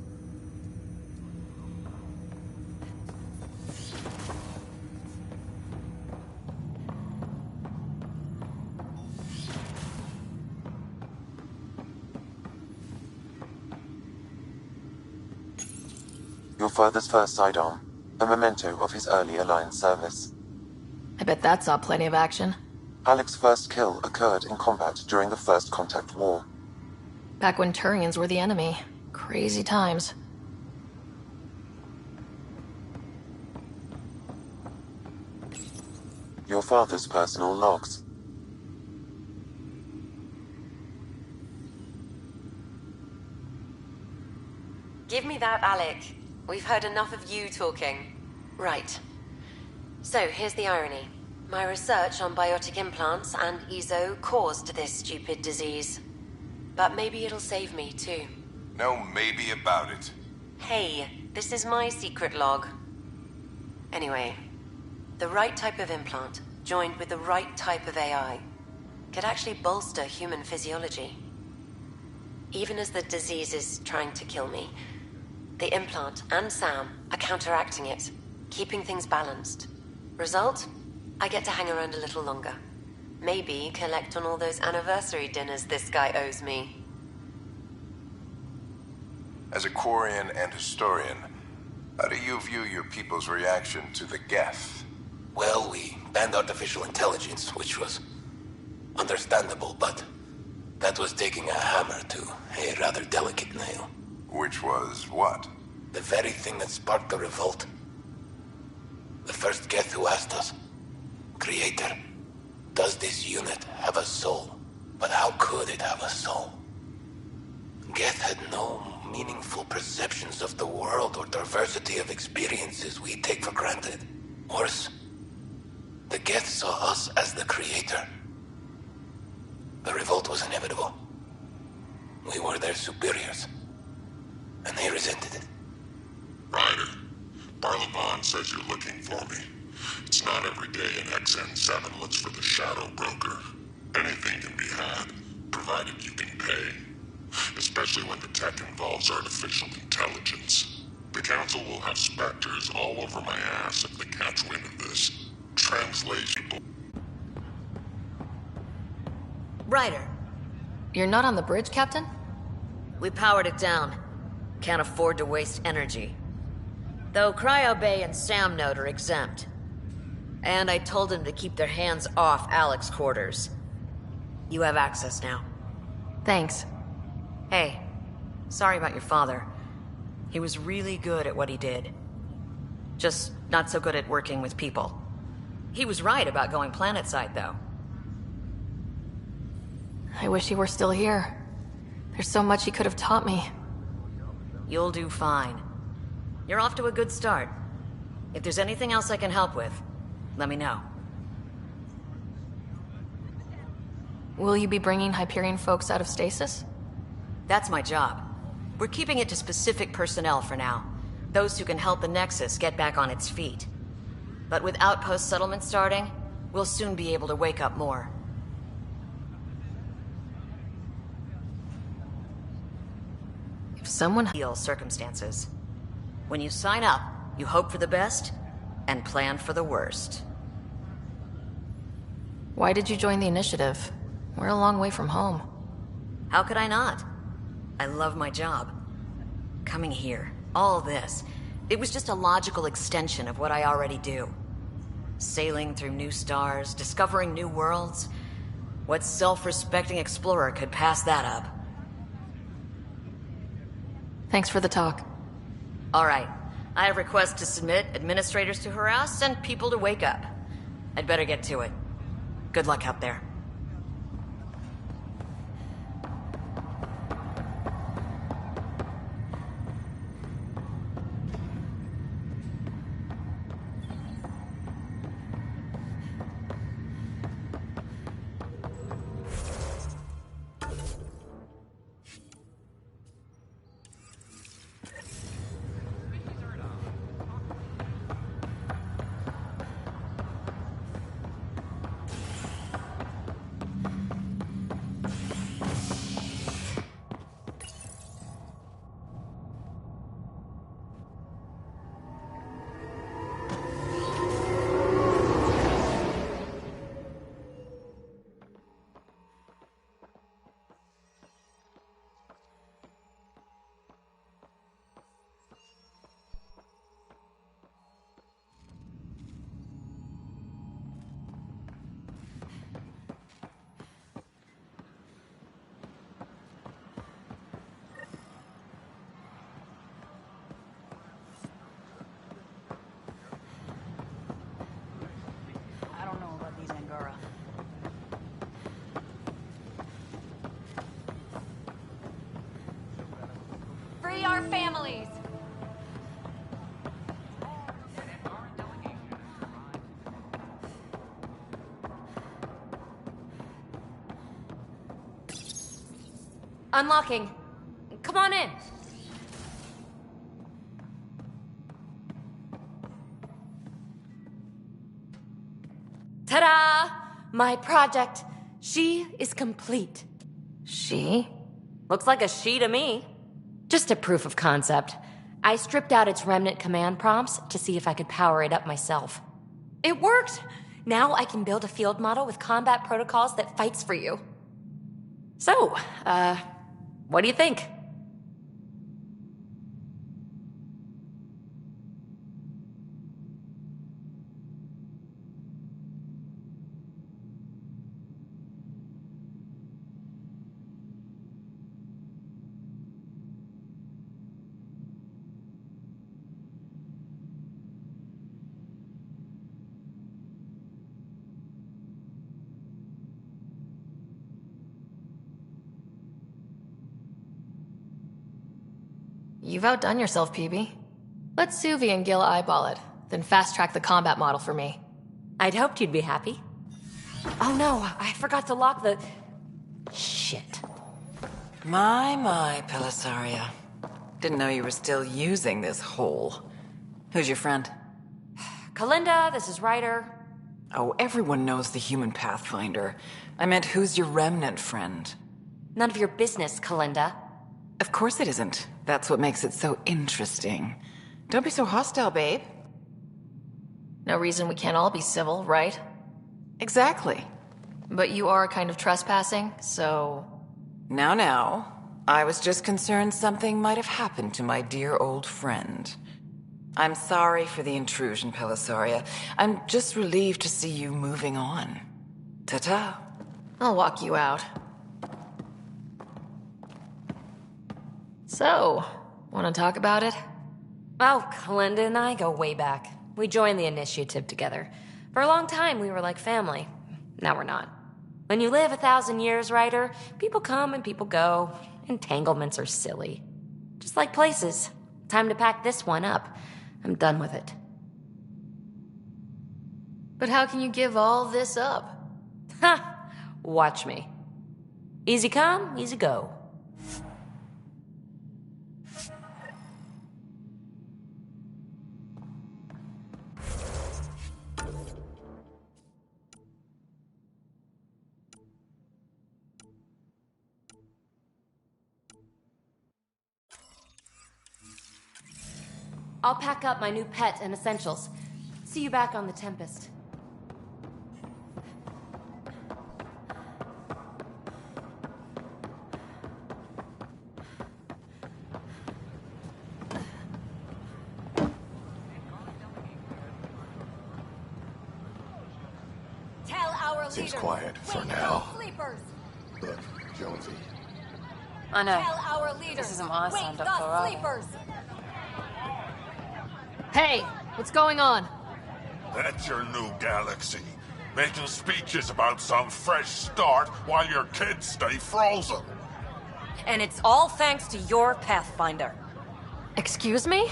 S1: Your father's first sidearm, a memento of his early Alliance service.
S6: I bet that saw plenty of action.
S1: Alec's first kill occurred in combat during the First Contact War.
S6: Back when Turians were the enemy. Crazy times.
S1: Your father's personal logs.
S5: Give me that, Alec. We've heard enough of you talking. Right. So, here's the irony. My research on biotic implants and EZO caused this stupid disease. But maybe it'll save me, too.
S17: No maybe about it.
S5: Hey, this is my secret log. Anyway, the right type of implant, joined with the right type of AI, could actually bolster human physiology. Even as the disease is trying to kill me, the implant and Sam are counteracting it, keeping things balanced. Result? I get to hang around a little longer. Maybe collect on all those anniversary dinners this guy owes me.
S17: As a Quarian and historian, how do you view your people's reaction to the Geth?
S18: Well, we banned artificial intelligence, which was understandable, but that was taking a hammer to a rather delicate nail.
S17: Which was what?
S18: The very thing that sparked the revolt. The first Geth who asked us, Creator, does this unit have a soul? But how could it have a soul? Geth had no meaningful perceptions of the world or diversity of experiences we take for granted. Worse, the Geth saw us as the Creator. The revolt was inevitable. We were their superiors, and they resented it.
S10: Ryder, Barlaban says you're looking for me. It's not every day an XN7 looks for the Shadow Broker. Anything can be had, provided you can pay. Especially when the tech involves artificial intelligence. The Council will have specters all over my ass if they catch wind of this. Translation.
S24: Ryder.
S6: You're not on the bridge, Captain?
S24: We powered it down. Can't afford to waste energy. Though Cryo Bay and Sam Node are exempt. And I told them to keep their hands off Alec's quarters. You have access now.
S6: Thanks.
S24: Hey, sorry about your father. He was really good at what he did. Just not so good at working with people. He was right about going planetside, though.
S6: I wish he were still here. There's so much he could have taught me.
S24: You'll do fine. You're off to a good start. If there's anything else I can help with, let me know.
S6: Will you be bringing Hyperion folks out of stasis?
S24: That's my job. We're keeping it to specific personnel for now. Those who can help the Nexus get back on its feet. But with outpost settlement starting, we'll soon be able to wake up more.
S6: If someone...
S24: Ideal circumstances. When you sign up, you hope for the best and plan for the worst.
S6: Why did you join the Initiative? We're a long way from home.
S24: How could I not? I love my job. Coming here, all this, it was just a logical extension of what I already do. Sailing through new stars, discovering new worlds. What self-respecting explorer could pass that up?
S6: Thanks for the talk.
S24: All right. I have requests to submit, administrators to harass, and people to wake up. I'd better get to it. Good luck out there.
S3: Free our families! Unlocking. Come on in. Ta-da! My project. She is complete.
S6: She?
S3: Looks like a she to me. Just a proof of concept. I stripped out its remnant command prompts to see if I could power it up myself. It worked! Now I can build a field model with combat protocols that fights for you. So, what do you think?
S6: You've outdone yourself, PB. Let Suvi and Gil eyeball it, then fast-track the combat model for me.
S3: I'd hoped you'd be happy. Oh no, I forgot to lock the... Shit.
S9: My, Pelisaria. Didn't know you were still using this hole. Who's your friend?
S3: Kalinda, this is Ryder.
S9: Oh, everyone knows the human Pathfinder. I meant, who's your remnant friend?
S3: None of your business, Kalinda.
S9: Of course it isn't. That's what makes it so interesting. Don't be so hostile, babe.
S6: No reason we can't all be civil, right?
S9: Exactly.
S6: But you are kind of trespassing, so...
S9: Now. I was just concerned something might have happened to my dear old friend. I'm sorry for the intrusion, Pelisaria. I'm just relieved to see you moving on. Ta-ta.
S6: I'll walk you out. So, want to talk about it?
S3: Oh, Kalinda and I go way back. We joined the initiative together. For a long time, we were like family. Now we're not. When you live 1,000 years, Ryder, people come and people go. Entanglements are silly. Just like places. Time to pack this one up. I'm done with it.
S6: But how can you give all this up?
S3: Ha! Watch me. Easy come, easy go. I'll pack up my new pet and essentials. See you back on the Tempest.
S11: Seems quiet for now. Look, Jonesy.
S6: I know.
S7: Tell our leaders.
S6: This isn't what I signed
S7: Wake
S6: up for,
S7: the
S6: either.
S7: sleepers.
S6: Hey, what's going on?
S10: That's your new galaxy. Making speeches about some fresh start while your kids stay frozen.
S2: And it's all thanks to your Pathfinder.
S6: Excuse me?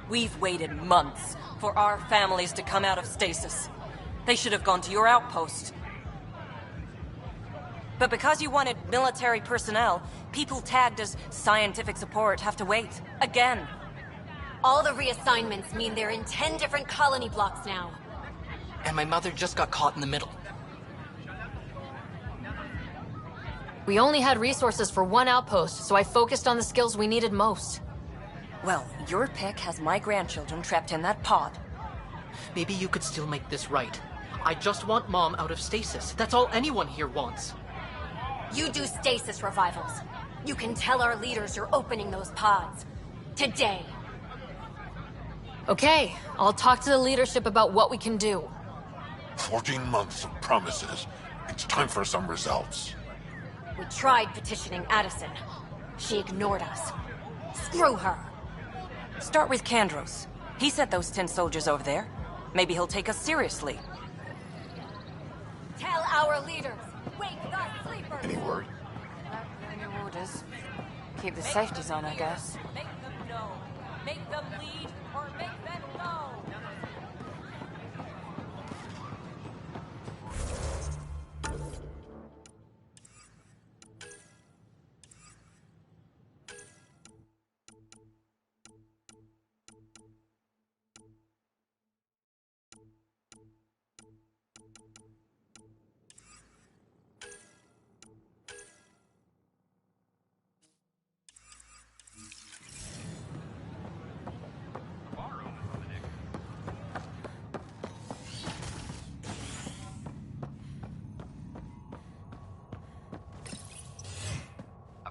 S2: We've waited months for our families to come out of stasis. They should have gone to your outpost. But because you wanted military personnel, people tagged as scientific support have to wait. Again.
S7: All the reassignments mean they're in 10 different colony blocks now.
S4: And my mother just got caught in the middle.
S6: We only had resources for one outpost, so I focused on the skills we needed most.
S2: Well, your pick has my grandchildren trapped in that pod.
S4: Maybe you could still make this right. I just want Mom out of stasis. That's all anyone here wants.
S7: You do stasis revivals. You can tell our leaders you're opening those pods. Today.
S6: Okay, I'll talk to the leadership about what we can do.
S12: 14 months of promises. It's time for some results.
S7: We tried petitioning Addison. She ignored us. Screw her.
S2: Start with Kandros. He sent those 10 soldiers over there. Maybe he'll take us seriously.
S7: Tell our leaders. Wake the sleepers.
S11: Any word?
S6: Any orders? Keep the safeties on, I guess.
S2: Make them know. Make them lead or make them go.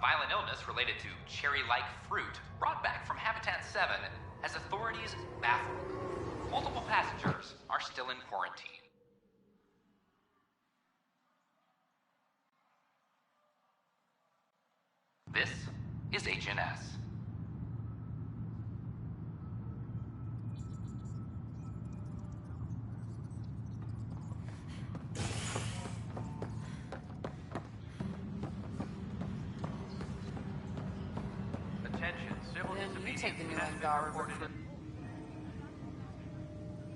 S14: Violent illness related to cherry-like fruit brought back from Habitat 7 has authorities baffled. Multiple passengers are still in quarantine. This is HNS.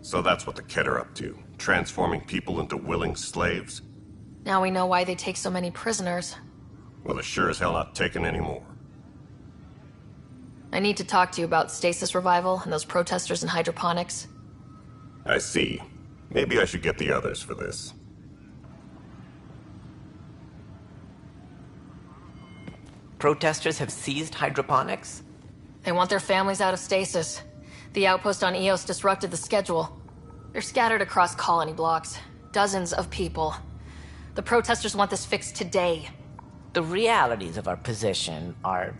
S13: So that's what the Kett are up to, transforming people into willing slaves?
S6: Now we know why they take so many prisoners.
S13: Well, they're sure as hell not taking any more.
S6: I need to talk to you about stasis revival and those protesters in hydroponics.
S13: I see. Maybe I should get the others for this.
S9: Protesters have seized hydroponics?
S6: They want their families out of stasis. The outpost on Eos disrupted the schedule. They're scattered across colony blocks. Dozens of people. The protesters want this fixed today.
S9: The realities of our position are...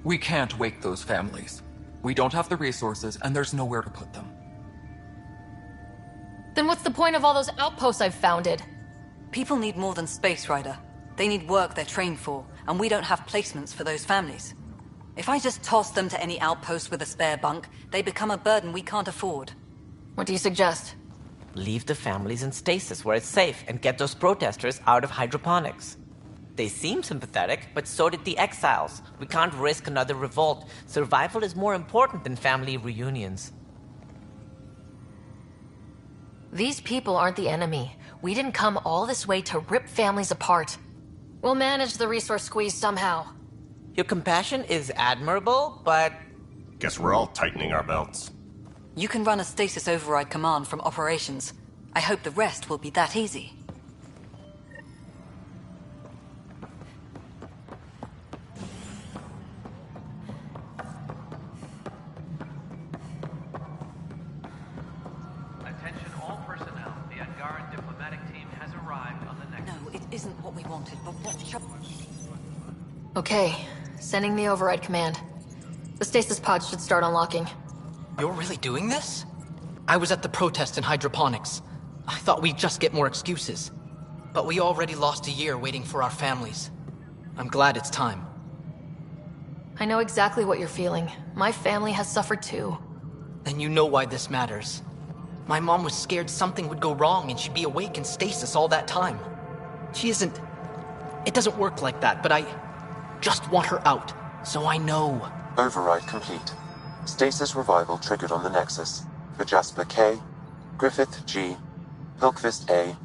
S19: We can't wake those families. We don't have the resources, and there's nowhere to put them.
S6: Then what's the point of all those outposts I've founded?
S2: People need more than space, Ryder. They need work they're trained for, and we don't have placements for those families. If I just toss them to any outpost with a spare bunk, they become a burden we can't afford.
S6: What do you suggest?
S15: Leave the families in stasis where it's safe and get those protesters out of hydroponics. They seem sympathetic, but so did the exiles. We can't risk another revolt. Survival is more important than family reunions.
S6: These people aren't the enemy. We didn't come all this way to rip families apart. We'll manage the resource squeeze somehow.
S15: Your compassion is admirable, but...
S13: Guess we're all tightening our belts.
S2: You can run a stasis override command from operations. I hope the rest will be that easy.
S14: Attention all personnel. The Angaran diplomatic team has arrived on the next...
S2: No, it isn't what we wanted, but what shall...
S6: Okay, sending the override command. The stasis pods should start unlocking.
S4: You're really doing this? I was at the protest in hydroponics. I thought we'd just get more excuses. But we already lost a year waiting for our families. I'm glad it's time.
S6: I know exactly what you're feeling. My family has suffered too.
S4: Then you know why this matters. My mom was scared something would go wrong and she'd be awake in stasis all that time. She isn't... It doesn't work like that, but I just want her out, so I know.
S1: Override complete. Stasis revival triggered on the Nexus. For Jasper K, Griffith G, Hilkvist A,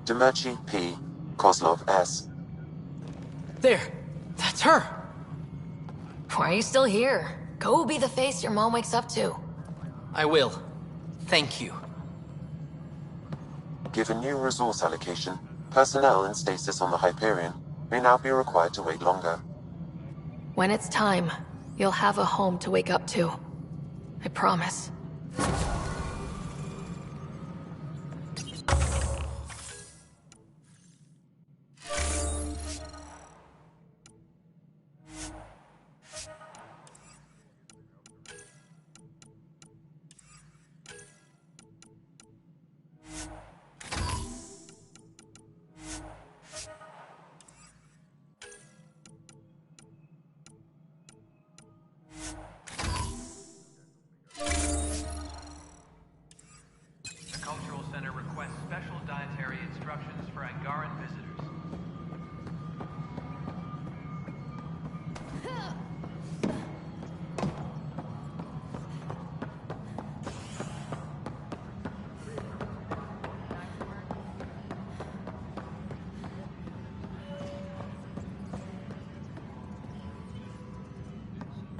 S1: Demerchi P, Kozlov S.
S4: There! That's her!
S6: Why are you still here? Go be the face your mom wakes up to.
S4: I will. Thank you.
S1: Given new resource allocation, personnel in stasis on the Hyperion may now be required to wait longer.
S6: When it's time, you'll have a home to wake up to. I promise.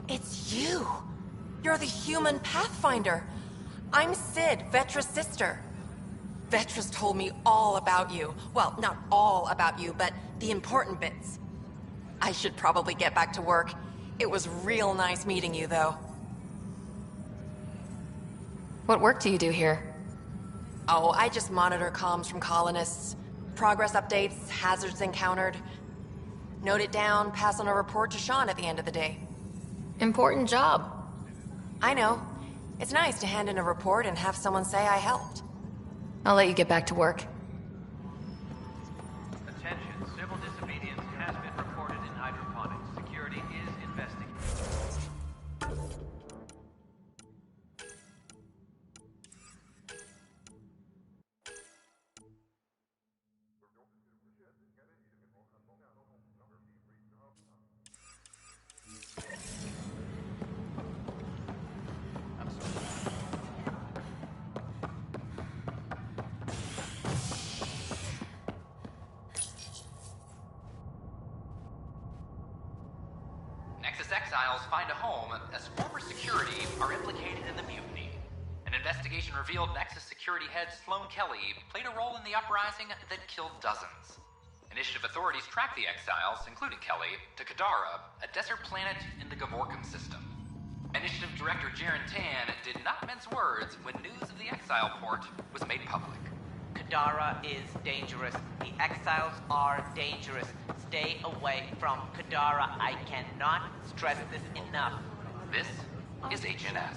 S8: It's you! You're the human Pathfinder! I'm Sid, Vetra's sister. Vetra's told me all about you. Well, not all about you, but the important bits. I should probably get back to work. It was real nice meeting you, though.
S6: What work do you do here?
S8: Oh, I just monitor comms from colonists. Progress updates, hazards encountered. Note it down, pass on a report to Sean at the end of the day.
S6: Important job.
S8: I know. It's nice to hand in a report and have someone say I helped.
S6: I'll let you get back to work.
S14: Attention, civil disobedience has been reported in hydroponics. Security is investigating. Exiles find a home as former security are implicated in the mutiny. An investigation revealed Nexus security head Sloan Kelly played a role in the uprising that killed dozens. Initiative authorities tracked the exiles, including Kelly, to Kadara, a desert planet in the Gavorkum system. Initiative Director Jaren Tan did not mince words when news of the exile port was made public.
S20: Kadara is dangerous. The exiles are dangerous. Stay away from Kadara. I cannot stress this enough.
S14: This is HNS.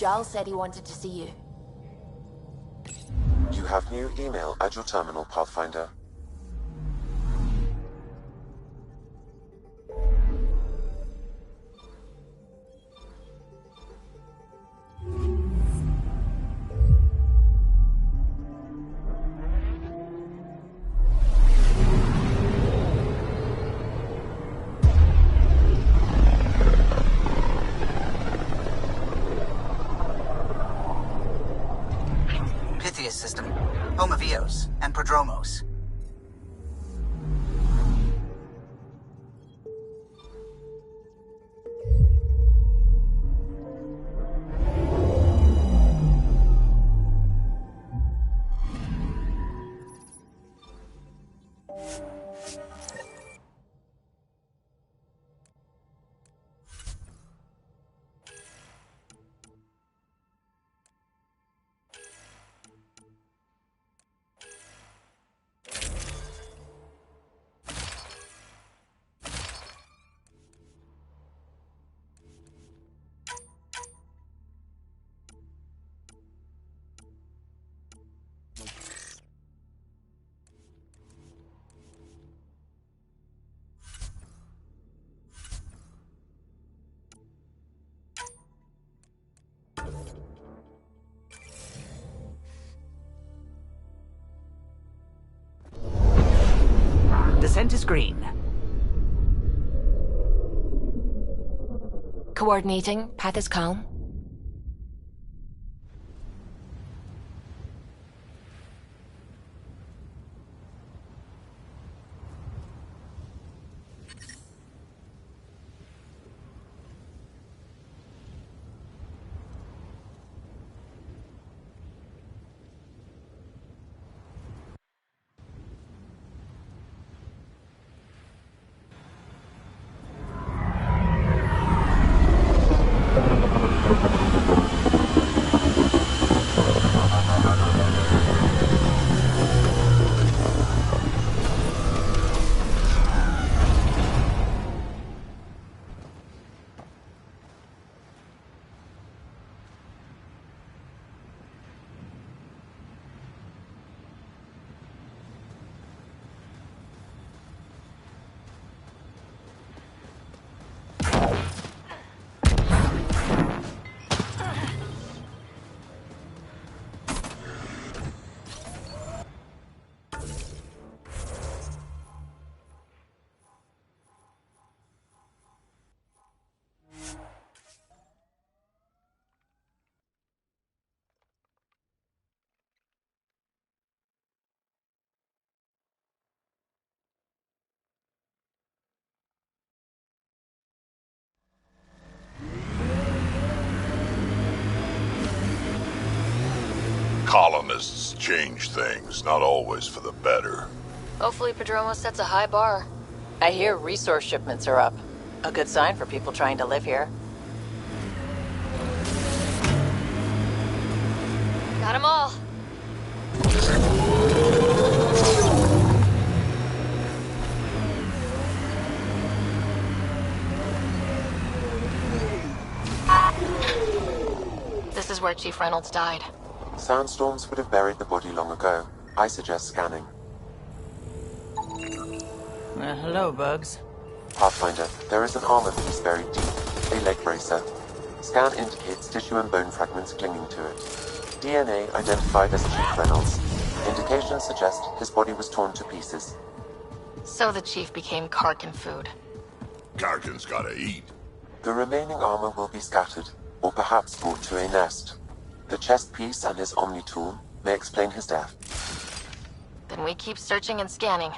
S6: Giles said he wanted to see you.
S1: You have new email at your terminal, Pathfinder.
S16: Pythia's system, home of Eos and Prodromos.
S21: Descent is green.
S6: Coordinating. Path is calm.
S10: Colonists change things, not always for the better.
S6: Hopefully Prodromos sets a high bar.
S9: I hear resource shipments are up. A good sign for people trying to live here.
S6: Got 'em all. This is where Chief Reynolds died.
S1: Sandstorms would have buried the body long ago. I suggest scanning.
S21: Hello, Bugs.
S1: Pathfinder, there is an armor piece buried deep. A leg bracer. Scan indicates tissue and bone fragments clinging to it. DNA identified as Chief Reynolds. Indications suggest his body was torn to pieces.
S6: So the Chief became Karkin food.
S10: Karkin's gotta eat.
S1: The remaining armor will be scattered, or perhaps brought to a nest. The chest piece and his Omni tool may explain his death.
S6: Then we keep searching and scanning.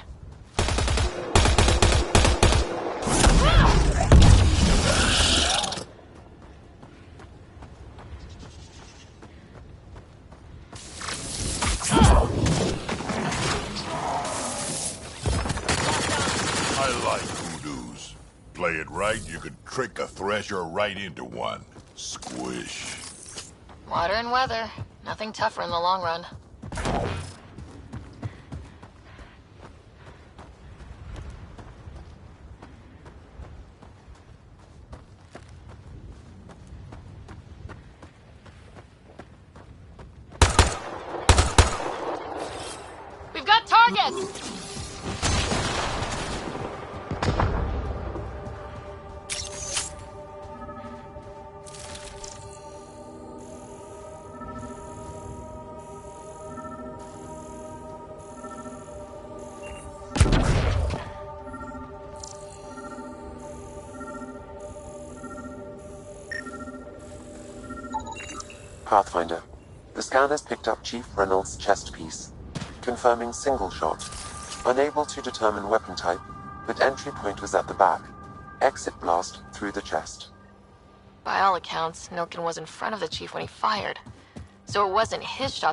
S10: I like hoodoos. Play it right, you could trick a thresher right into one. Squish.
S6: Water and weather. Nothing tougher in the long run. target!
S1: Pathfinder. The scanners picked up Chief Reynolds' chest piece, confirming single shot. Unable to determine weapon type, but entry point was at the back. Exit blast through the chest.
S6: By all accounts, Nilkin was in front of the chief when he fired. So it wasn't his shot